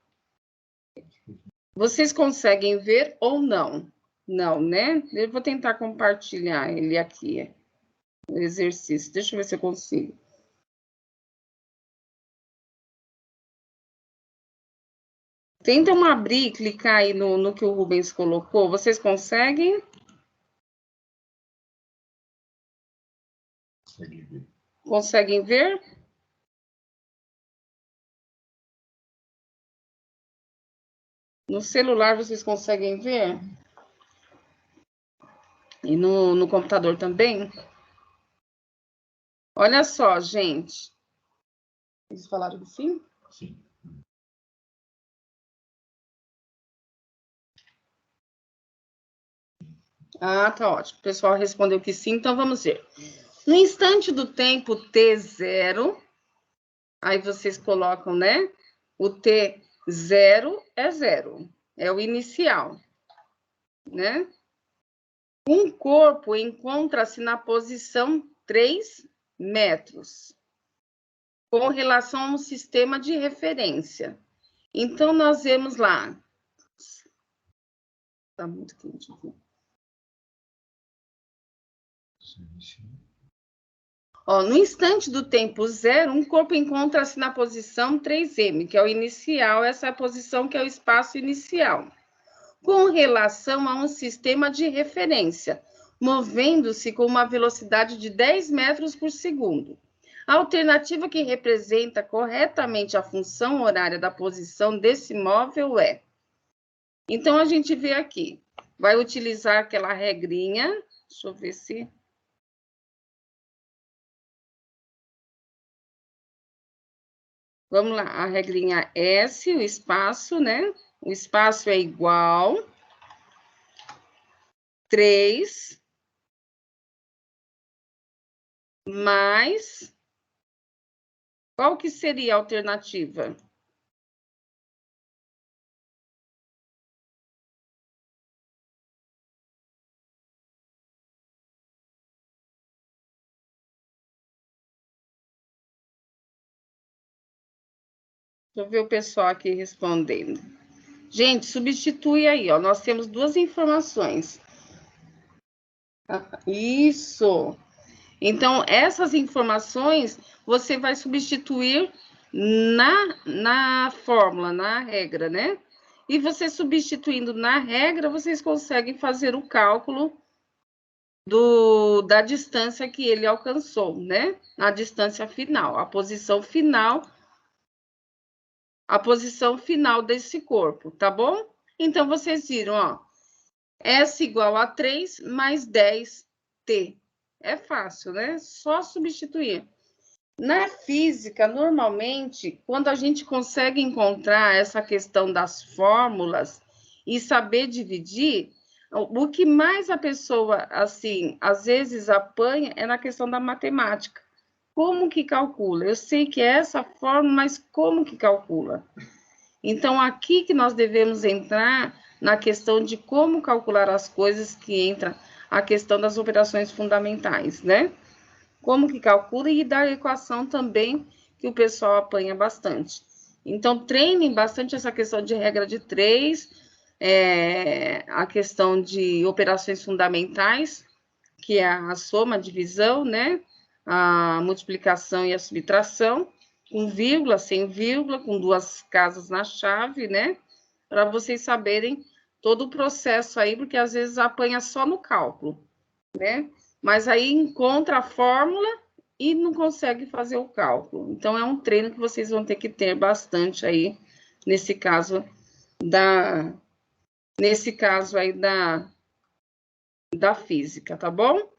[SPEAKER 2] Vocês conseguem ver ou não? Não, né? Eu vou tentar compartilhar ele aqui, o exercício. Deixa eu ver se eu consigo. Tentam abrir e clicar aí no que o Rubens colocou. Vocês conseguem?
[SPEAKER 3] Consegue ver.
[SPEAKER 2] Conseguem ver? No celular vocês conseguem ver? E no computador também? Olha só, gente. Eles falaram do fim?
[SPEAKER 3] Sim.
[SPEAKER 2] Ah, tá ótimo. O pessoal respondeu que sim, então vamos ver. No instante do tempo T0, aí vocês colocam, né? O T0 é 0, é o inicial, né? Um corpo encontra-se na posição 3 metros, com relação a um sistema de referência. Então, nós vemos lá. Está muito quente aqui. Ó, no instante do tempo 0, um corpo encontra-se na posição 3m, que é o inicial, essa é a posição que é o espaço inicial, com relação a um sistema de referência, movendo-se com uma velocidade de 10 metros por segundo. A alternativa que representa corretamente a função horária da posição desse móvel é... Então, a gente vê aqui, vai utilizar aquela regrinha, deixa eu ver se... Vamos lá, a regrinha S, o espaço, né? O espaço é igual 3 mais... Qual que seria a alternativa? Deixa eu ver o pessoal aqui respondendo. Gente, substitui aí, ó. Nós temos duas informações. Isso. Então, essas informações você vai substituir na fórmula, na regra, né? E você substituindo na regra, vocês conseguem fazer o cálculo da distância que ele alcançou, né? A distância final, a posição final desse corpo, tá bom? Então, vocês viram, ó, S igual a 3 mais 10T. É fácil, né? Só substituir. Na física, normalmente, quando a gente consegue encontrar essa questão das fórmulas e saber dividir, o que mais a pessoa, assim, às vezes apanha é na questão da matemática. Como que calcula? Eu sei que é essa fórmula, mas como que calcula? Então, aqui que nós devemos entrar na questão de como calcular as coisas, que entra a questão das operações fundamentais, né? Como que calcula e da equação também, que o pessoal apanha bastante. Então, treinem bastante essa questão de regra de 3, a questão de operações fundamentais, que é a soma, a divisão, né? A multiplicação e a subtração, com vírgula, sem vírgula, com duas casas na chave, né? Para vocês saberem todo o processo aí, porque às vezes apanha só no cálculo, né? Mas aí encontra a fórmula e não consegue fazer o cálculo. Então, é um treino que vocês vão ter que ter bastante aí, nesse caso aí da física, tá bom?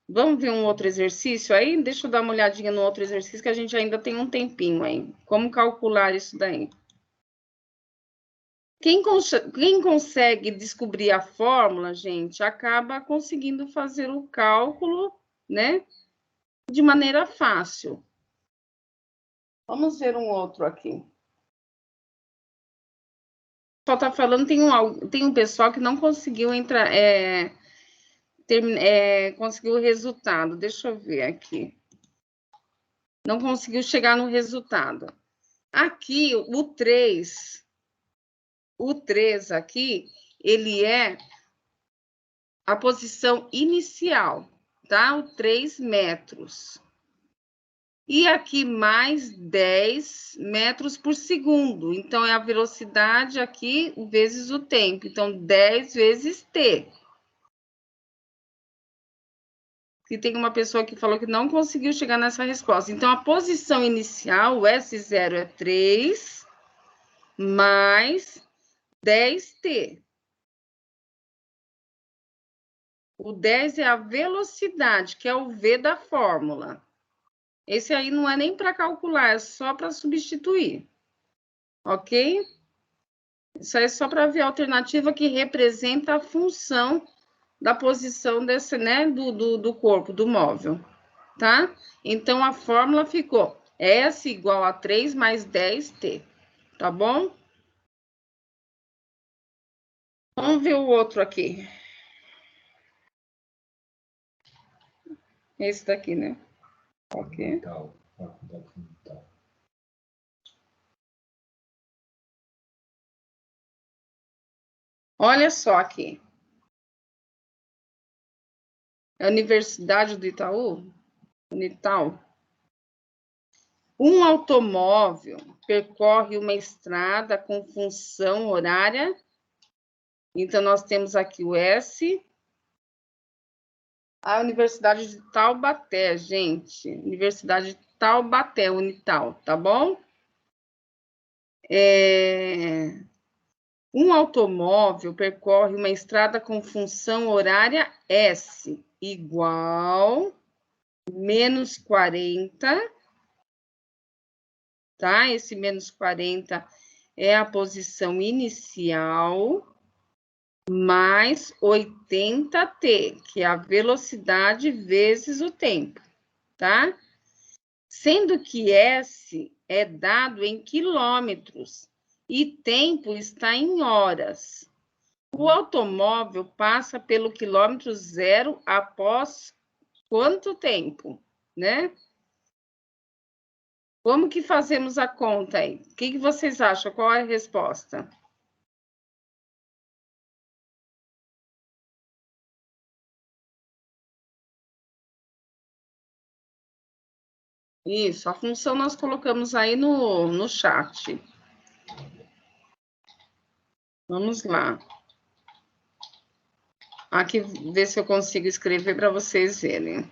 [SPEAKER 2] Vamos ver um outro exercício aí? Deixa eu dar uma olhadinha no outro exercício, que a gente ainda tem um tempinho aí. Como calcular isso daí? Quem consegue descobrir a fórmula, gente, acaba conseguindo fazer o cálculo, né? De maneira fácil. Vamos ver um outro aqui. Só está falando, tem um pessoal que não conseguiu entrar, conseguiu o resultado. Deixa eu ver aqui. Não conseguiu chegar no resultado. Aqui, o 3 aqui, ele é a posição inicial, tá? O 3 metros. E aqui mais 10 metros por segundo. Então, é a velocidade aqui vezes o tempo. Então, 10 vezes t. E tem uma pessoa que falou que não conseguiu chegar nessa resposta. Então, a posição inicial, o S0 é 3 mais 10t. O 10 é a velocidade, que é o V da fórmula. Esse aí não é nem para calcular, é só para substituir. Ok? Isso aí é só para ver a alternativa que representa a função da posição desse, né, do corpo, do móvel, tá? Então, a fórmula ficou S igual a 3 mais 10t, tá bom? Vamos ver o outro aqui. Esse daqui, né? Ok. Olha só aqui. É a Universidade do Itaú, Unital. Um automóvel percorre uma estrada com função horária. Então, nós temos aqui o S. A Universidade de Taubaté, gente. Universidade de Taubaté, Unital, tá bom? Um automóvel percorre uma estrada com função horária S igual menos 40, tá? Esse menos 40 é a posição inicial, mais 80t, que é a velocidade vezes o tempo, tá? Sendo que S é dado em quilômetros e tempo está em horas. O automóvel passa pelo quilômetro zero após quanto tempo, né? Como que fazemos a conta aí? O que vocês acham? Qual é a resposta? Isso, a função nós colocamos aí no chat. Vamos lá. Aqui, ver se eu consigo escrever para vocês verem.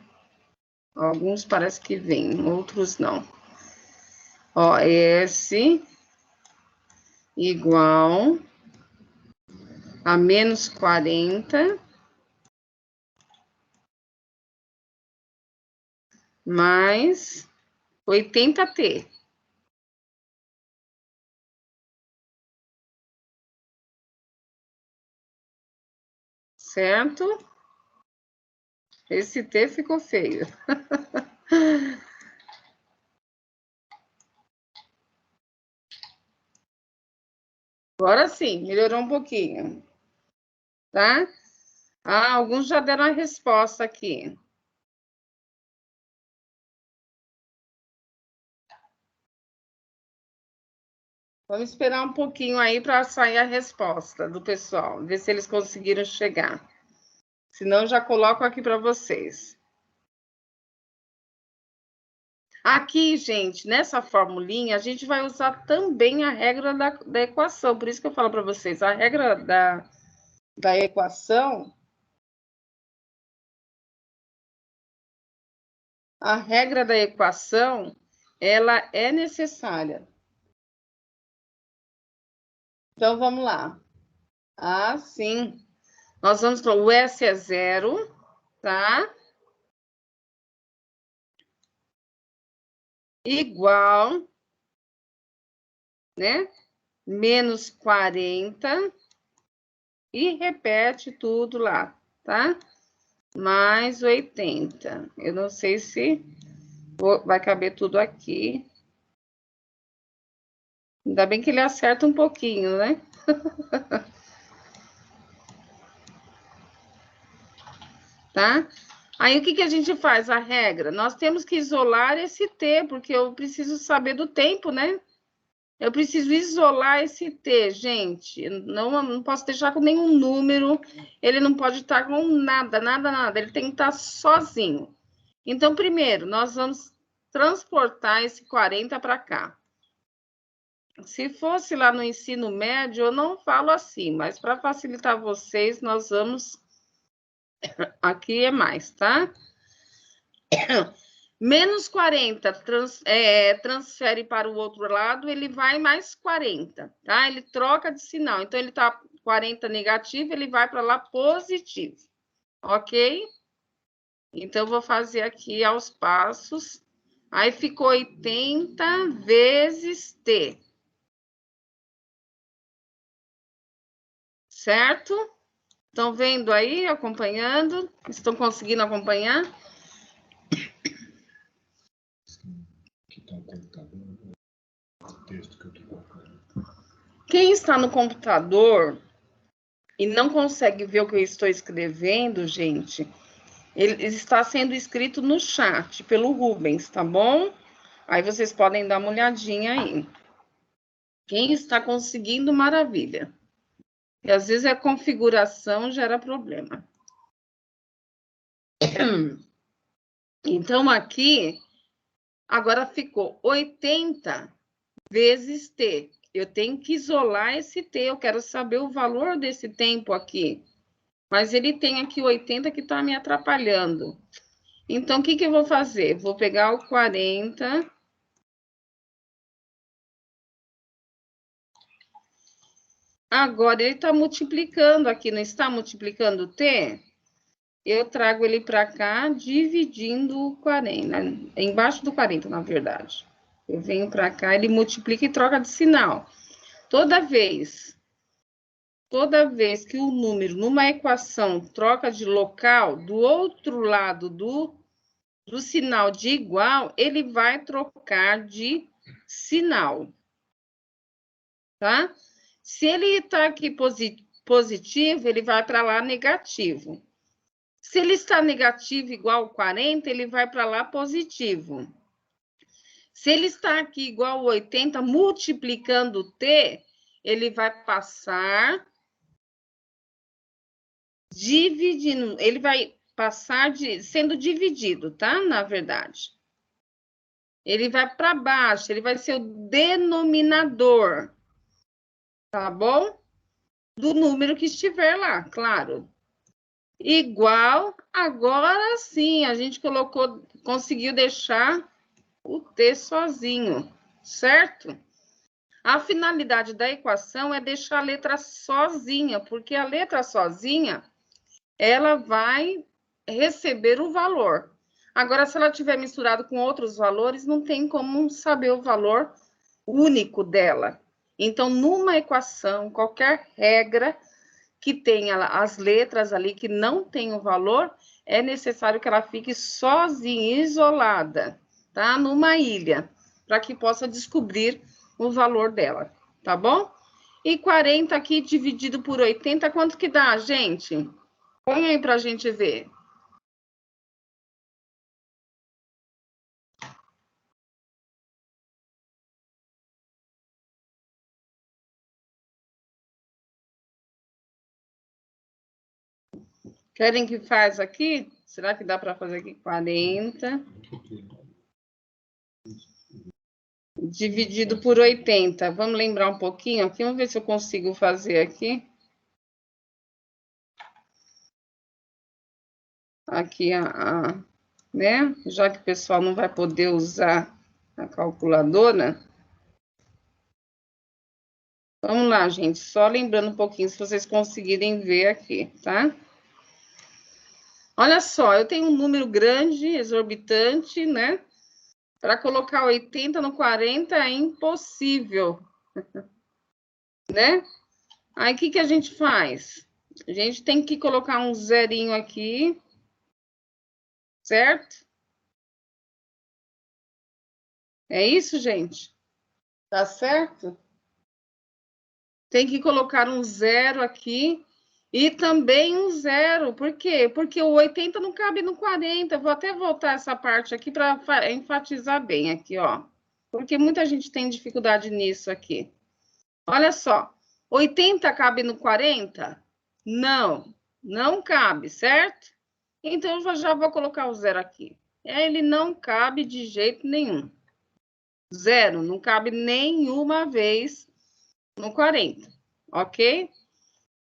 [SPEAKER 2] Alguns parece que vêm, outros não. Ó, S igual a menos 40 mais 80T. Certo? Esse T ficou feio. Agora sim, melhorou um pouquinho. Tá? Ah, alguns já deram a resposta aqui. Vamos esperar um pouquinho aí para sair a resposta do pessoal, ver se eles conseguiram chegar. Senão, já coloco aqui para vocês. Aqui, gente, nessa formulinha, a gente vai usar também a regra da equação. Por isso que eu falo para vocês, a regra da equação... A regra da equação, ela é necessária. Então, vamos lá. Ah, sim. Nós vamos para o S é 0, tá? Igual, né? Menos 40 e repete tudo lá, tá? Mais 80. Eu não sei se vai caber tudo aqui. Ainda bem que ele acerta um pouquinho, né? Tá? Aí, o que a gente faz? A regra? Nós temos que isolar esse T, porque eu preciso saber do tempo, né? Eu preciso isolar esse T, gente. Não posso deixar com nenhum número. Ele não pode estar com nada, nada, nada. Ele tem que estar sozinho. Então, primeiro, nós vamos transportar esse 40 para cá. Se fosse lá no ensino médio, eu não falo assim, mas para facilitar vocês, nós vamos... Aqui é mais, tá? Menos 40 transfere para o outro lado, ele vai mais 40, tá? Ele troca de sinal. Então, ele tá 40 negativo, ele vai para lá positivo, ok? Então, vou fazer aqui aos passos. Aí, ficou 80 vezes T. Certo? Estão vendo aí, acompanhando? Estão conseguindo acompanhar?
[SPEAKER 3] Que está no computador, o texto que eu estou colocando.
[SPEAKER 2] Quem está no computador e não consegue ver o que eu estou escrevendo, gente, ele está sendo escrito no chat pelo Rubens, tá bom? Aí vocês podem dar uma olhadinha aí. Quem está conseguindo, maravilha. E às vezes a configuração gera problema. Então, aqui, agora ficou 80 vezes T. Eu tenho que isolar esse T, eu quero saber o valor desse tempo aqui. Mas ele tem aqui 80 que está me atrapalhando. Então, o que eu vou fazer? Vou pegar o 40. Agora, ele está multiplicando aqui, não está multiplicando o T? Eu trago ele para cá, dividindo o 40. Embaixo do 40, na verdade. Eu venho para cá, ele multiplica e troca de sinal. Toda vez que o número numa equação troca de local, do outro lado do sinal de igual, ele vai trocar de sinal. Tá? Se ele está aqui positivo, ele vai para lá negativo. Se ele está negativo igual 40, ele vai para lá positivo. Se ele está aqui igual 80, multiplicando T, ele vai passar dividindo, ele vai passar sendo dividido, tá? Na verdade. ele vai para baixo, ele vai ser o denominador, tá bom? Do número que estiver lá, claro. Igual, agora sim, a gente conseguiu deixar o T sozinho, certo? A finalidade da equação é deixar a letra sozinha, porque a letra sozinha, ela vai receber o valor. Agora, se ela tiver misturado com outros valores, não tem como saber o valor único dela. Então, numa equação, qualquer regra que tenha as letras ali que não tem o valor, é necessário que ela fique sozinha, isolada, tá? Numa ilha, para que possa descobrir o valor dela, tá bom? E 40 aqui dividido por 80, quanto que dá, gente? Põe aí para a gente ver. Querem que faz aqui? Será que dá para fazer aqui 40? Dividido por 80. Vamos lembrar um pouquinho aqui? Vamos ver se eu consigo fazer aqui. Aqui, né? Já que o pessoal não vai poder usar a calculadora. Vamos lá, gente. Só lembrando um pouquinho, se vocês conseguirem ver aqui, tá? Olha só, eu tenho um número grande, exorbitante, né? Para colocar 80 no 40 é impossível, né? Aí, o que a gente faz? A gente tem que colocar um zerinho aqui, certo? É isso, gente? Tá certo? Tem que colocar um zero aqui e também um zero. Por quê? Porque o 80 não cabe no 40. Vou até voltar essa parte aqui para enfatizar bem aqui, ó. Porque muita gente tem dificuldade nisso aqui. Olha só, 80 cabe no 40? Não, não cabe, certo? Então, eu já vou colocar o zero aqui. Ele não cabe de jeito nenhum. Zero, não cabe nenhuma vez no 40, ok?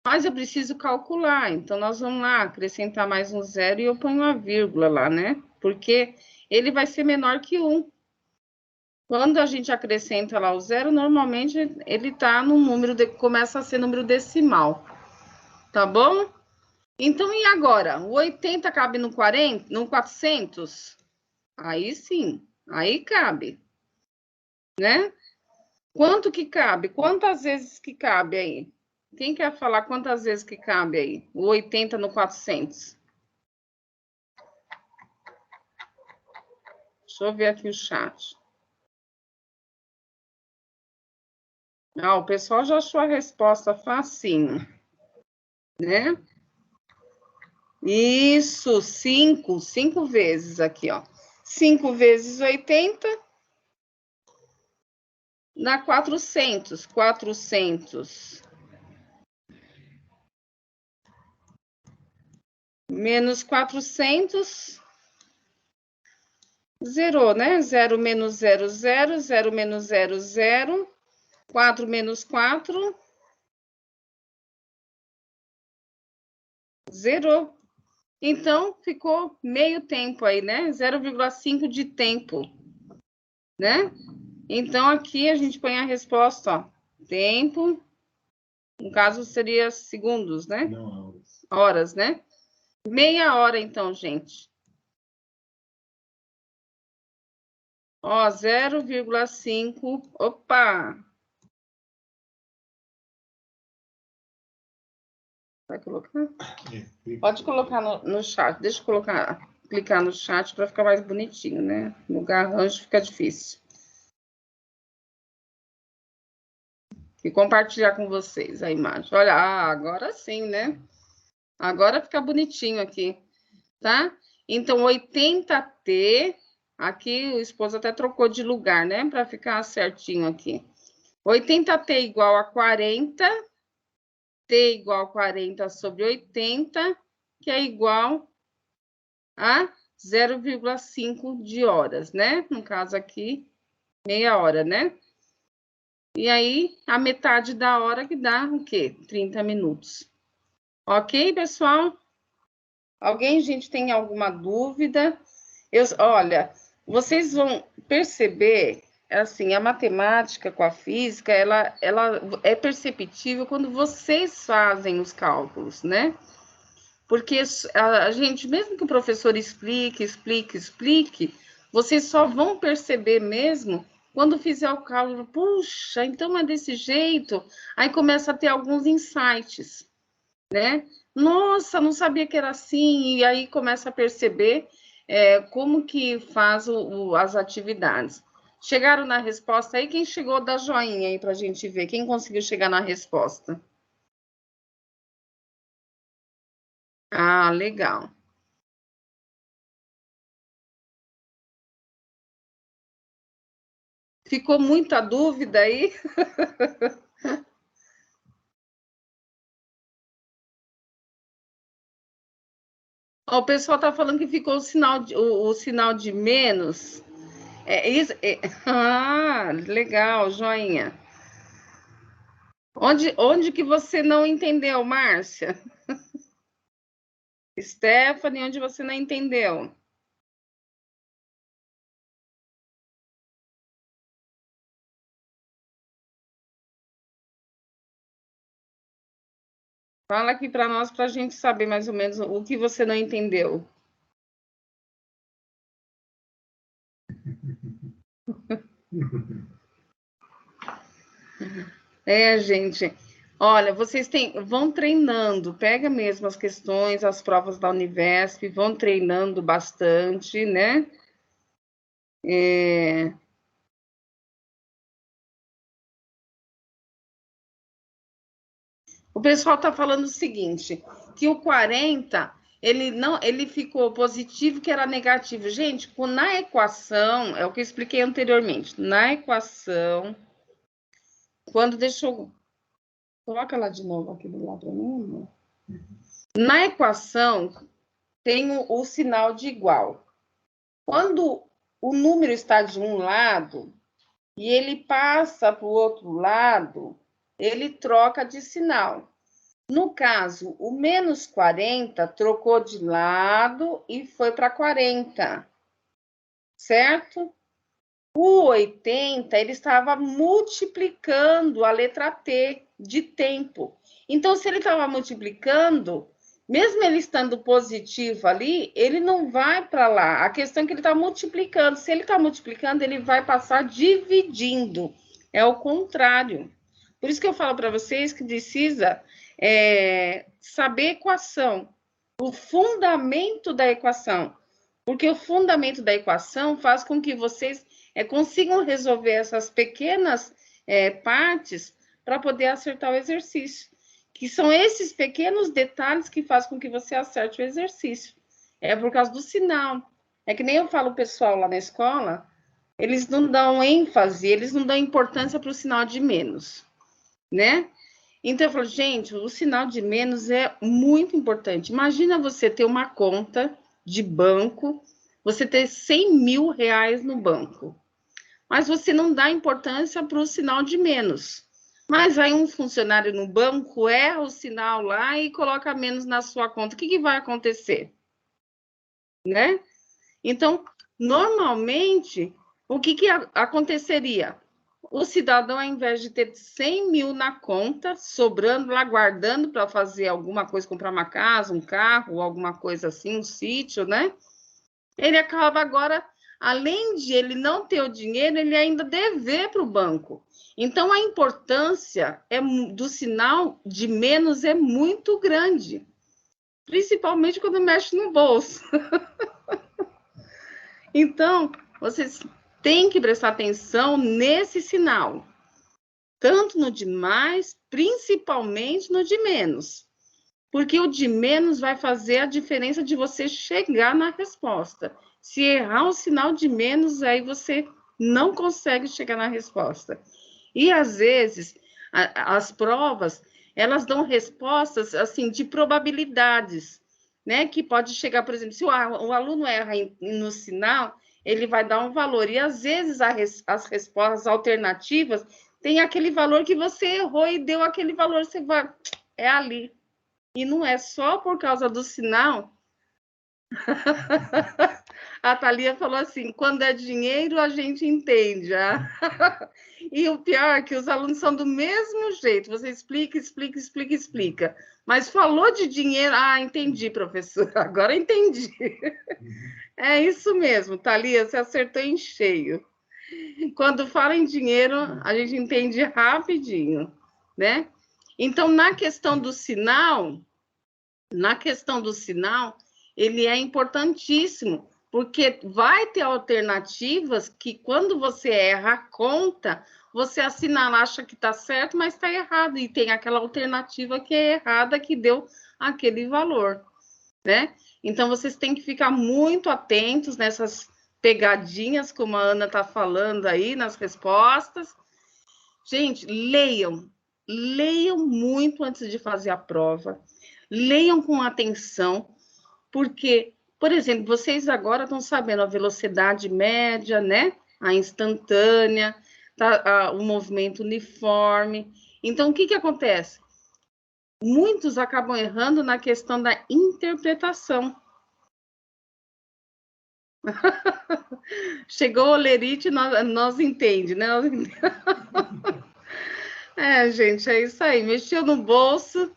[SPEAKER 2] Mas eu preciso calcular, então nós vamos lá, acrescentar mais um zero e eu ponho uma vírgula lá, né? Porque ele vai ser menor que 1. Quando a gente acrescenta lá o zero, normalmente ele tá no número, começa a ser número decimal, tá bom? Então, e agora? O 80 cabe no 40, no 400? Aí sim, aí cabe, né? Quanto que cabe? Quantas vezes que cabe aí? Quem quer falar quantas vezes que cabe aí? O 80 no 400. Deixa eu ver aqui o chat. Ah, o pessoal já achou a resposta facinho, né? Isso, 5 vezes aqui, ó. 5 vezes 80 dá 400. 400 menos 400, zerou, né? 0 menos 0, 0. 0 menos 0, 0. 4 menos 4, zerou. Então, ficou meio tempo aí, né? 0,5 de tempo, né? Então, aqui a gente põe a resposta, ó. Tempo, no caso, seria segundos, né?
[SPEAKER 3] Não, horas.
[SPEAKER 2] Horas, né? Meia hora, então, gente. Ó, 0,5. Opa! Vai colocar? Pode colocar no chat. Deixa eu clicar no chat para ficar mais bonitinho, né? No garrancho fica difícil. E compartilhar com vocês a imagem. Olha, agora sim, né? Agora fica bonitinho aqui, tá? Então, 80T, aqui o esposo até trocou de lugar, né? Para ficar certinho aqui. 80T igual a 40, T igual a 40 sobre 80, que é igual a 0,5 de horas, né? No caso aqui, meia hora, né? E aí, a metade da hora que dá o quê? 30 minutos. Ok, pessoal? Alguém, gente, tem alguma dúvida? Olha, vocês vão perceber, assim, a matemática com a física, ela é perceptível quando vocês fazem os cálculos, né? Porque a gente, mesmo que o professor explique, vocês só vão perceber mesmo quando fizer o cálculo. Puxa, então é desse jeito. Aí começa a ter alguns insights, né? Nossa, não sabia que era assim. E aí começa a perceber como que faz as atividades. Chegaram na resposta aí? Quem chegou, dá joinha aí para a gente ver. Quem conseguiu chegar na resposta? Ah, legal. Ficou muita dúvida aí? Ó, o pessoal está falando que ficou o sinal de menos. Ah, legal, joinha. Onde que você não entendeu, Márcia? Stephanie, onde você não entendeu? Fala aqui para nós, para a gente saber mais ou menos o que você não entendeu. Gente, olha, vocês vão treinando, pega mesmo as questões, as provas da Univesp, vão treinando bastante, né? O pessoal está falando o seguinte, que o 40, ele ficou positivo, que era negativo. Gente, na equação, é o que eu expliquei anteriormente, na equação, deixa eu... Coloca lá de novo aqui do lado para mim, amor. Na equação, tem o sinal de igual. Quando o número está de um lado e ele passa para o outro lado, ele troca de sinal. No caso, o menos 40 trocou de lado e foi para 40, certo? O 80, ele estava multiplicando a letra T de tempo. Então, se ele estava multiplicando, mesmo ele estando positivo ali, ele não vai para lá. A questão é que ele está multiplicando. Se ele está multiplicando, ele vai passar dividindo. É o contrário. Por isso que eu falo para vocês que precisa saber equação, o fundamento da equação. Porque o fundamento da equação faz com que vocês consigam resolver essas pequenas partes para poder acertar o exercício. Que são esses pequenos detalhes que fazem com que você acerte o exercício. É por causa do sinal. É que nem eu falo o pessoal lá na escola, eles não dão ênfase, eles não dão importância para o sinal de menos, né? Então, eu falo, gente, o sinal de menos é muito importante. Imagina você ter uma conta de banco, você ter 100 mil reais no banco, mas você não dá importância para o sinal de menos. Mas aí um funcionário no banco erra o sinal lá e coloca menos na sua conta. O que vai acontecer? Né? Então, normalmente, o que aconteceria? O cidadão, ao invés de ter 100 mil na conta, sobrando lá, guardando para fazer alguma coisa, comprar uma casa, um carro, alguma coisa assim, um sítio, né? Ele acaba agora, além de ele não ter o dinheiro, ele ainda dever para o banco. Então, a importância do sinal de menos é muito grande, principalmente quando mexe no bolso. Então, vocês têm que prestar atenção nesse sinal, tanto no de mais, principalmente no de menos, porque o de menos vai fazer a diferença de você chegar na resposta. Se errar o sinal de menos, aí você não consegue chegar na resposta. E, às vezes, as provas, elas dão respostas, assim, de probabilidades. né? Que pode chegar, por exemplo, se o aluno erra no sinal, ele vai dar um valor. E, às vezes, as respostas alternativas tem aquele valor que você errou e deu aquele valor, você vai... É ali. E não é só por causa do sinal. A Thalia falou assim, quando é dinheiro, a gente entende. E o pior é que os alunos são do mesmo jeito. Você explica, explica, explica, explica. Mas falou de dinheiro... Ah, entendi, professor. Agora entendi. É isso mesmo, Thalia, você acertou em cheio. Quando fala em dinheiro, a gente entende rapidinho, né? Então, na questão do sinal, ele é importantíssimo, porque vai ter alternativas que, quando você erra a conta, você assinala, acha que está certo, mas está errado, e tem aquela alternativa que é errada, que deu aquele valor, né? Então, vocês têm que ficar muito atentos nessas pegadinhas, como a Ana está falando aí, nas respostas. Gente, leiam muito antes de fazer a prova, leiam com atenção, porque, por exemplo, vocês agora estão sabendo a velocidade média, né? A instantânea, o movimento uniforme. Então, o que acontece? Muitos acabam errando na questão da interpretação. Chegou o Lerite, nós entende, né? É, gente, é isso aí. Mexeu no bolso.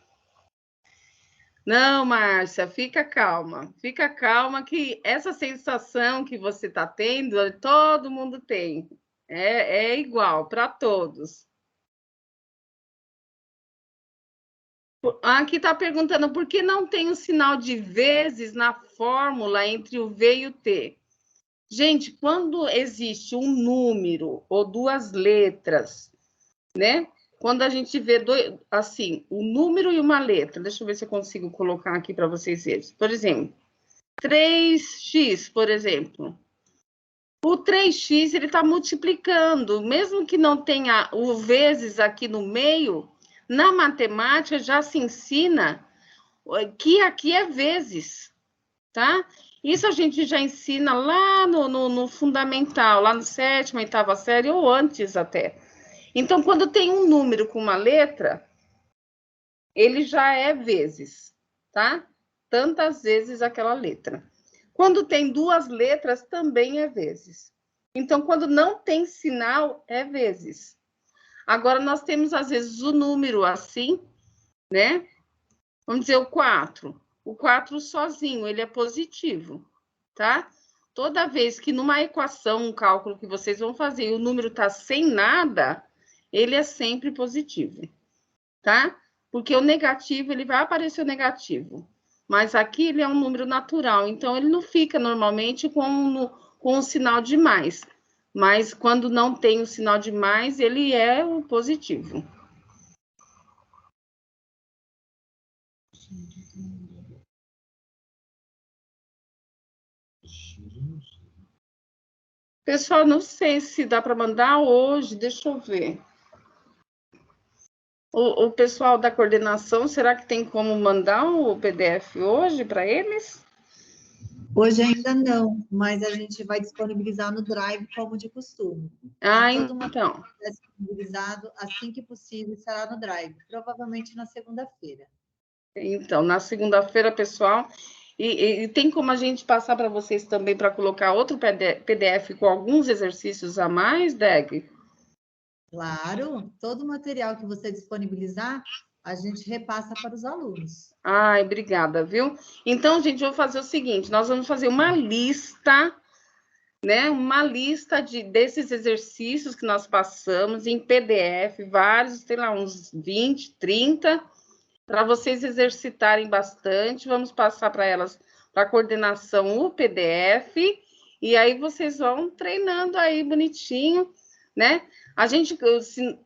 [SPEAKER 2] Não, Márcia, fica calma que essa sensação que você está tendo, todo mundo tem. É igual para todos. Aqui está perguntando por que não tem o sinal de vezes na fórmula entre o V e o T. Gente, quando existe um número ou duas letras, né? Quando a gente vê assim, um número e uma letra, deixa eu ver se eu consigo colocar aqui para vocês verem. Por exemplo, 3x, por exemplo. O 3x, ele está multiplicando, mesmo que não tenha o vezes aqui no meio, na matemática já se ensina que aqui é vezes, tá? Isso a gente já ensina lá no fundamental, lá no 7ª, 8ª série, ou antes até. Então, quando tem um número com uma letra, ele já é vezes, tá? Tantas vezes aquela letra. Quando tem duas letras, também é vezes. Então, quando não tem sinal, é vezes. Agora, nós temos, às vezes, o número assim, né? Vamos dizer, o 4. O 4 sozinho, ele é positivo, tá? Toda vez que numa equação, um cálculo que vocês vão fazer, o número está sem nada, ele é sempre positivo, tá? Porque o negativo, ele vai aparecer o negativo. Mas aqui ele é um número natural, então ele não fica normalmente com o sinal de mais. Mas quando não tem o sinal de mais, ele é o positivo. Pessoal, não sei se dá para mandar hoje, deixa eu ver. O pessoal da coordenação, será que tem como mandar o PDF hoje para eles?
[SPEAKER 1] Hoje ainda não, mas a gente vai disponibilizar no Drive como de costume.
[SPEAKER 2] Ah,
[SPEAKER 1] todo
[SPEAKER 2] então.
[SPEAKER 1] Disponibilizado assim que possível, estará no Drive, provavelmente na segunda-feira.
[SPEAKER 2] Então, na segunda-feira, pessoal, e tem como a gente passar para vocês também para colocar outro PDF com alguns exercícios a mais, Deg?
[SPEAKER 1] Claro, todo o material que você disponibilizar, a gente repassa para os alunos.
[SPEAKER 2] Ai, obrigada, viu? Então, gente, eu vou fazer o seguinte, nós vamos fazer uma lista, né? Uma lista desses exercícios que nós passamos em PDF, vários, sei lá, uns 20, 30, para vocês exercitarem bastante. Vamos passar para elas, para a coordenação, o PDF, e aí vocês vão treinando aí bonitinho, né? A gente,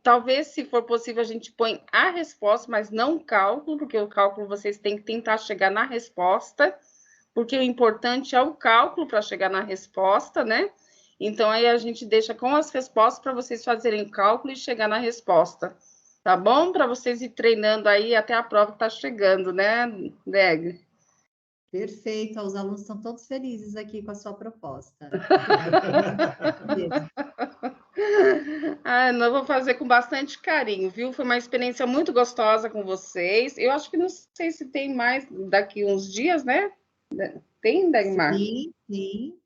[SPEAKER 2] talvez, se for possível, a gente põe a resposta, mas não o cálculo, porque o cálculo vocês têm que tentar chegar na resposta, porque o importante é o cálculo para chegar na resposta, né? Então, aí a gente deixa com as respostas para vocês fazerem o cálculo e chegar na resposta. Tá bom? Para vocês ir treinando aí até a prova que está chegando, né, Deg?
[SPEAKER 1] Perfeito, os alunos estão todos felizes aqui com a sua proposta.
[SPEAKER 2] Ah, não, vou fazer com bastante carinho, viu? Foi uma experiência muito gostosa com vocês. Eu acho que não sei se tem mais daqui uns dias, né? Tem, Dagmar?
[SPEAKER 1] Sim, sim.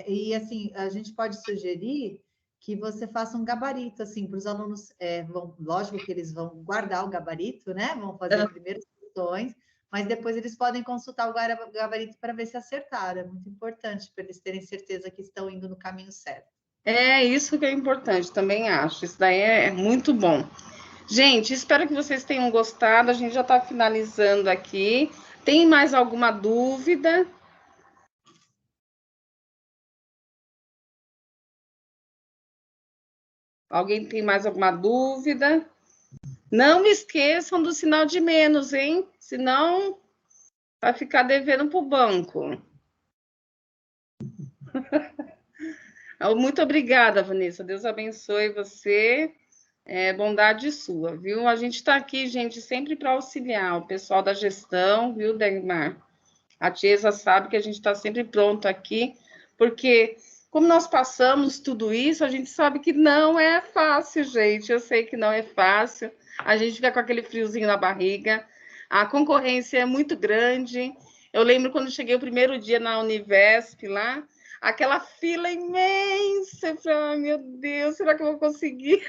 [SPEAKER 1] E assim, a gente pode sugerir que você faça um gabarito assim para os alunos. Lógico que eles vão guardar o gabarito, né? Vão fazer primeiras questões, mas depois eles podem consultar o gabarito para ver se acertaram. É muito importante para eles terem certeza que estão indo no caminho certo.
[SPEAKER 2] É isso que é importante, também acho. Isso daí é muito bom. Gente, espero que vocês tenham gostado. A gente já está finalizando aqui. Tem mais alguma dúvida? Alguém tem mais alguma dúvida? Não esqueçam do sinal de menos, hein? Senão vai ficar devendo para o banco. Muito obrigada, Vanessa. Deus abençoe você. É bondade sua, viu? A gente está aqui, gente, sempre para auxiliar o pessoal da gestão, viu, Dagmar? A Tiesa sabe que a gente está sempre pronto aqui, porque como nós passamos tudo isso, a gente sabe que não é fácil, gente. Eu sei que não é fácil. A gente fica com aquele friozinho na barriga. A concorrência é muito grande. Eu lembro quando cheguei o primeiro dia na Univesp lá, aquela fila imensa. Eu falei, ai, meu Deus, será que eu vou conseguir?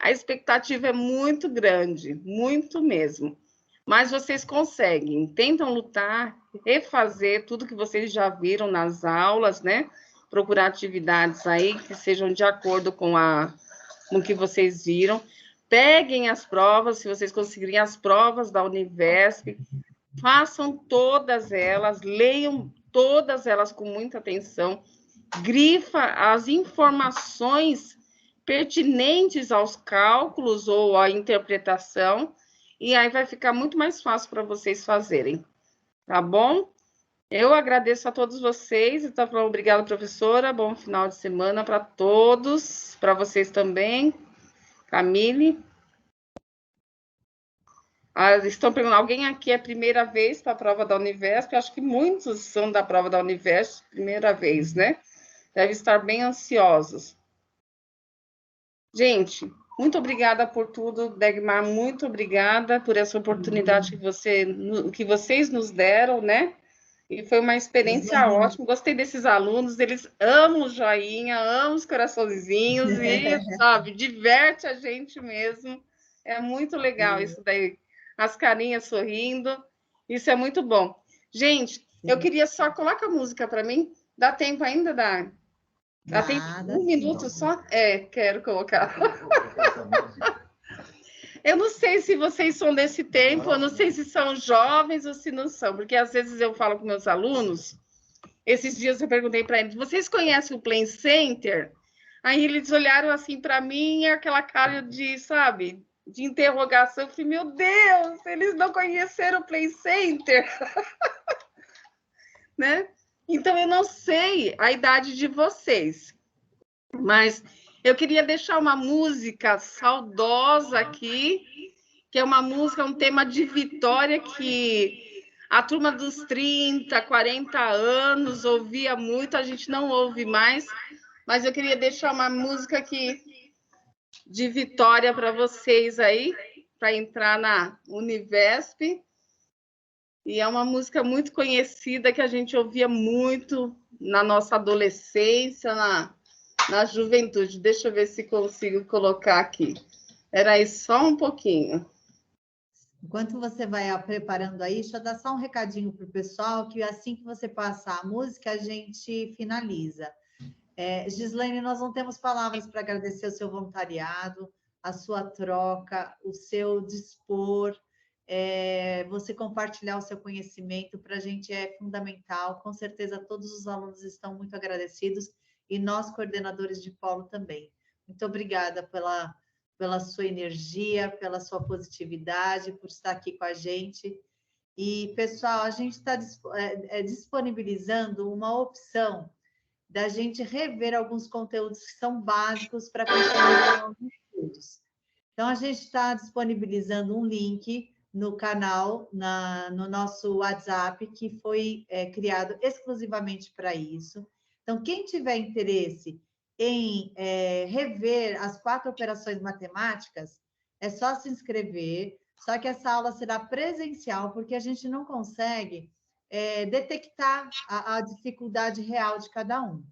[SPEAKER 2] A expectativa é muito grande, muito mesmo. Mas vocês conseguem, tentam lutar, refazer tudo que vocês já viram nas aulas, né? Procurar atividades aí que sejam de acordo com o que vocês viram. Peguem as provas, se vocês conseguirem as provas da Univesp, façam todas elas, leiam todas elas com muita atenção, grifa as informações pertinentes aos cálculos ou à interpretação, e aí vai ficar muito mais fácil para vocês fazerem, tá bom? Eu agradeço a todos vocês, então, obrigada, professora, bom final de semana para todos, para vocês também, Camille. Estão perguntando, alguém aqui é a primeira vez para a prova da Univesp? Acho que muitos são da prova da Univesp, primeira vez, né? Devem estar bem ansiosos. Gente, muito obrigada por tudo, Dagmar, muito obrigada por essa oportunidade que vocês nos deram, né? E foi uma experiência ótima. Gostei desses alunos, eles amam o joinha, amam os coraçõezinhos e, sabe, diverte a gente mesmo. É muito legal isso daí. As carinhas sorrindo, isso é muito bom. Gente, eu queria só coloca a música para mim. Dá tempo ainda, Dá? Dá tempo? Um minuto só? Quero colocar. Eu não sei se vocês são desse tempo, eu não sei se são jovens ou se não são, porque às vezes eu falo com meus alunos, esses dias eu perguntei para eles, vocês conhecem o Play Center? Aí eles olharam assim para mim, aquela cara de, sabe, de interrogação. Eu falei, meu Deus, eles não conheceram o Play Center? Né? Então, eu não sei a idade de vocês, mas eu queria deixar uma música saudosa aqui, que é uma música, um tema de Vitória que a turma dos 30, 40 anos ouvia muito, a gente não ouve mais, mas eu queria deixar uma música aqui de Vitória para vocês aí, para entrar na Univesp. E é uma música muito conhecida que a gente ouvia muito na nossa adolescência, na juventude. Deixa eu ver se consigo colocar aqui. Era aí só um pouquinho.
[SPEAKER 1] Enquanto você vai preparando aí, deixa eu dar só um recadinho para o pessoal, que assim que você passar a música, a gente finaliza. Gislaine, nós não temos palavras para agradecer o seu voluntariado, a sua troca, o seu dispor, você compartilhar o seu conhecimento, para a gente é fundamental. Com certeza, todos os alunos estão muito agradecidos e nós, coordenadores de polo, também. Muito obrigada pela sua energia, pela sua positividade, por estar aqui com a gente. E, pessoal, a gente está disponibilizando uma opção da gente rever alguns conteúdos que são básicos para continuação dos estudos. Então, a gente está disponibilizando um link no canal, no nosso WhatsApp, que foi criado exclusivamente para isso. Então, quem tiver interesse em rever as 4 operações matemáticas, é só se inscrever, só que essa aula será presencial, porque a gente não consegue detectar a dificuldade real de cada um.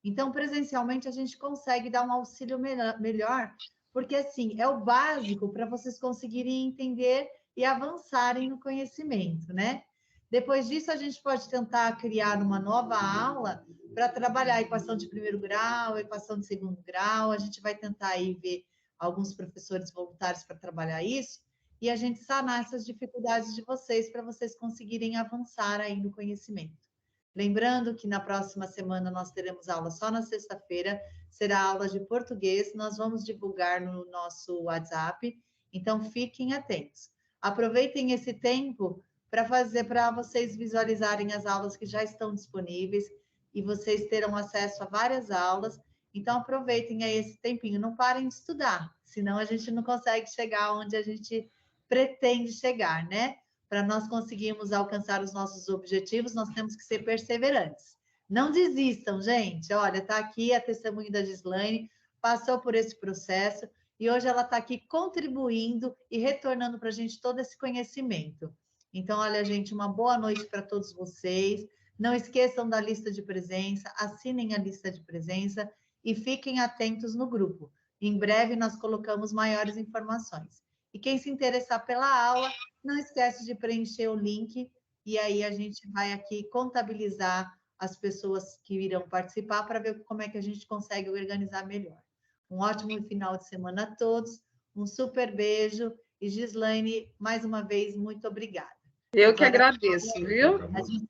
[SPEAKER 1] Então, presencialmente, a gente consegue dar um auxílio melhor, porque, assim, é o básico para vocês conseguirem entender e avançarem no conhecimento, né? Depois disso, a gente pode tentar criar uma nova aula para trabalhar a equação de primeiro grau, equação de segundo grau. A gente vai tentar aí ver alguns professores voluntários para trabalhar isso e a gente sanar essas dificuldades de vocês para vocês conseguirem avançar aí no conhecimento. Lembrando que na próxima semana nós teremos aula só na sexta-feira, será aula de português, nós vamos divulgar no nosso WhatsApp, então fiquem atentos. Aproveitem esse tempo para vocês visualizarem as aulas que já estão disponíveis e vocês terão acesso a várias aulas. Então, aproveitem aí esse tempinho, não parem de estudar, senão a gente não consegue chegar onde a gente pretende chegar, né? Para nós conseguirmos alcançar os nossos objetivos, nós temos que ser perseverantes. Não desistam, gente. Olha, está aqui a testemunha da Gislaine, passou por esse processo e hoje ela está aqui contribuindo e retornando para a gente todo esse conhecimento. Então, olha, gente, uma boa noite para todos vocês. Não esqueçam da lista de presença, assinem a lista de presença e fiquem atentos no grupo. Em breve nós colocamos maiores informações. E quem se interessar pela aula, não esquece de preencher o link e aí a gente vai aqui contabilizar as pessoas que irão participar para ver como é que a gente consegue organizar melhor. Um ótimo final de semana a todos, um super beijo e Gislaine, mais uma vez, muito obrigada.
[SPEAKER 2] Eu que agradeço, viu?
[SPEAKER 1] A gente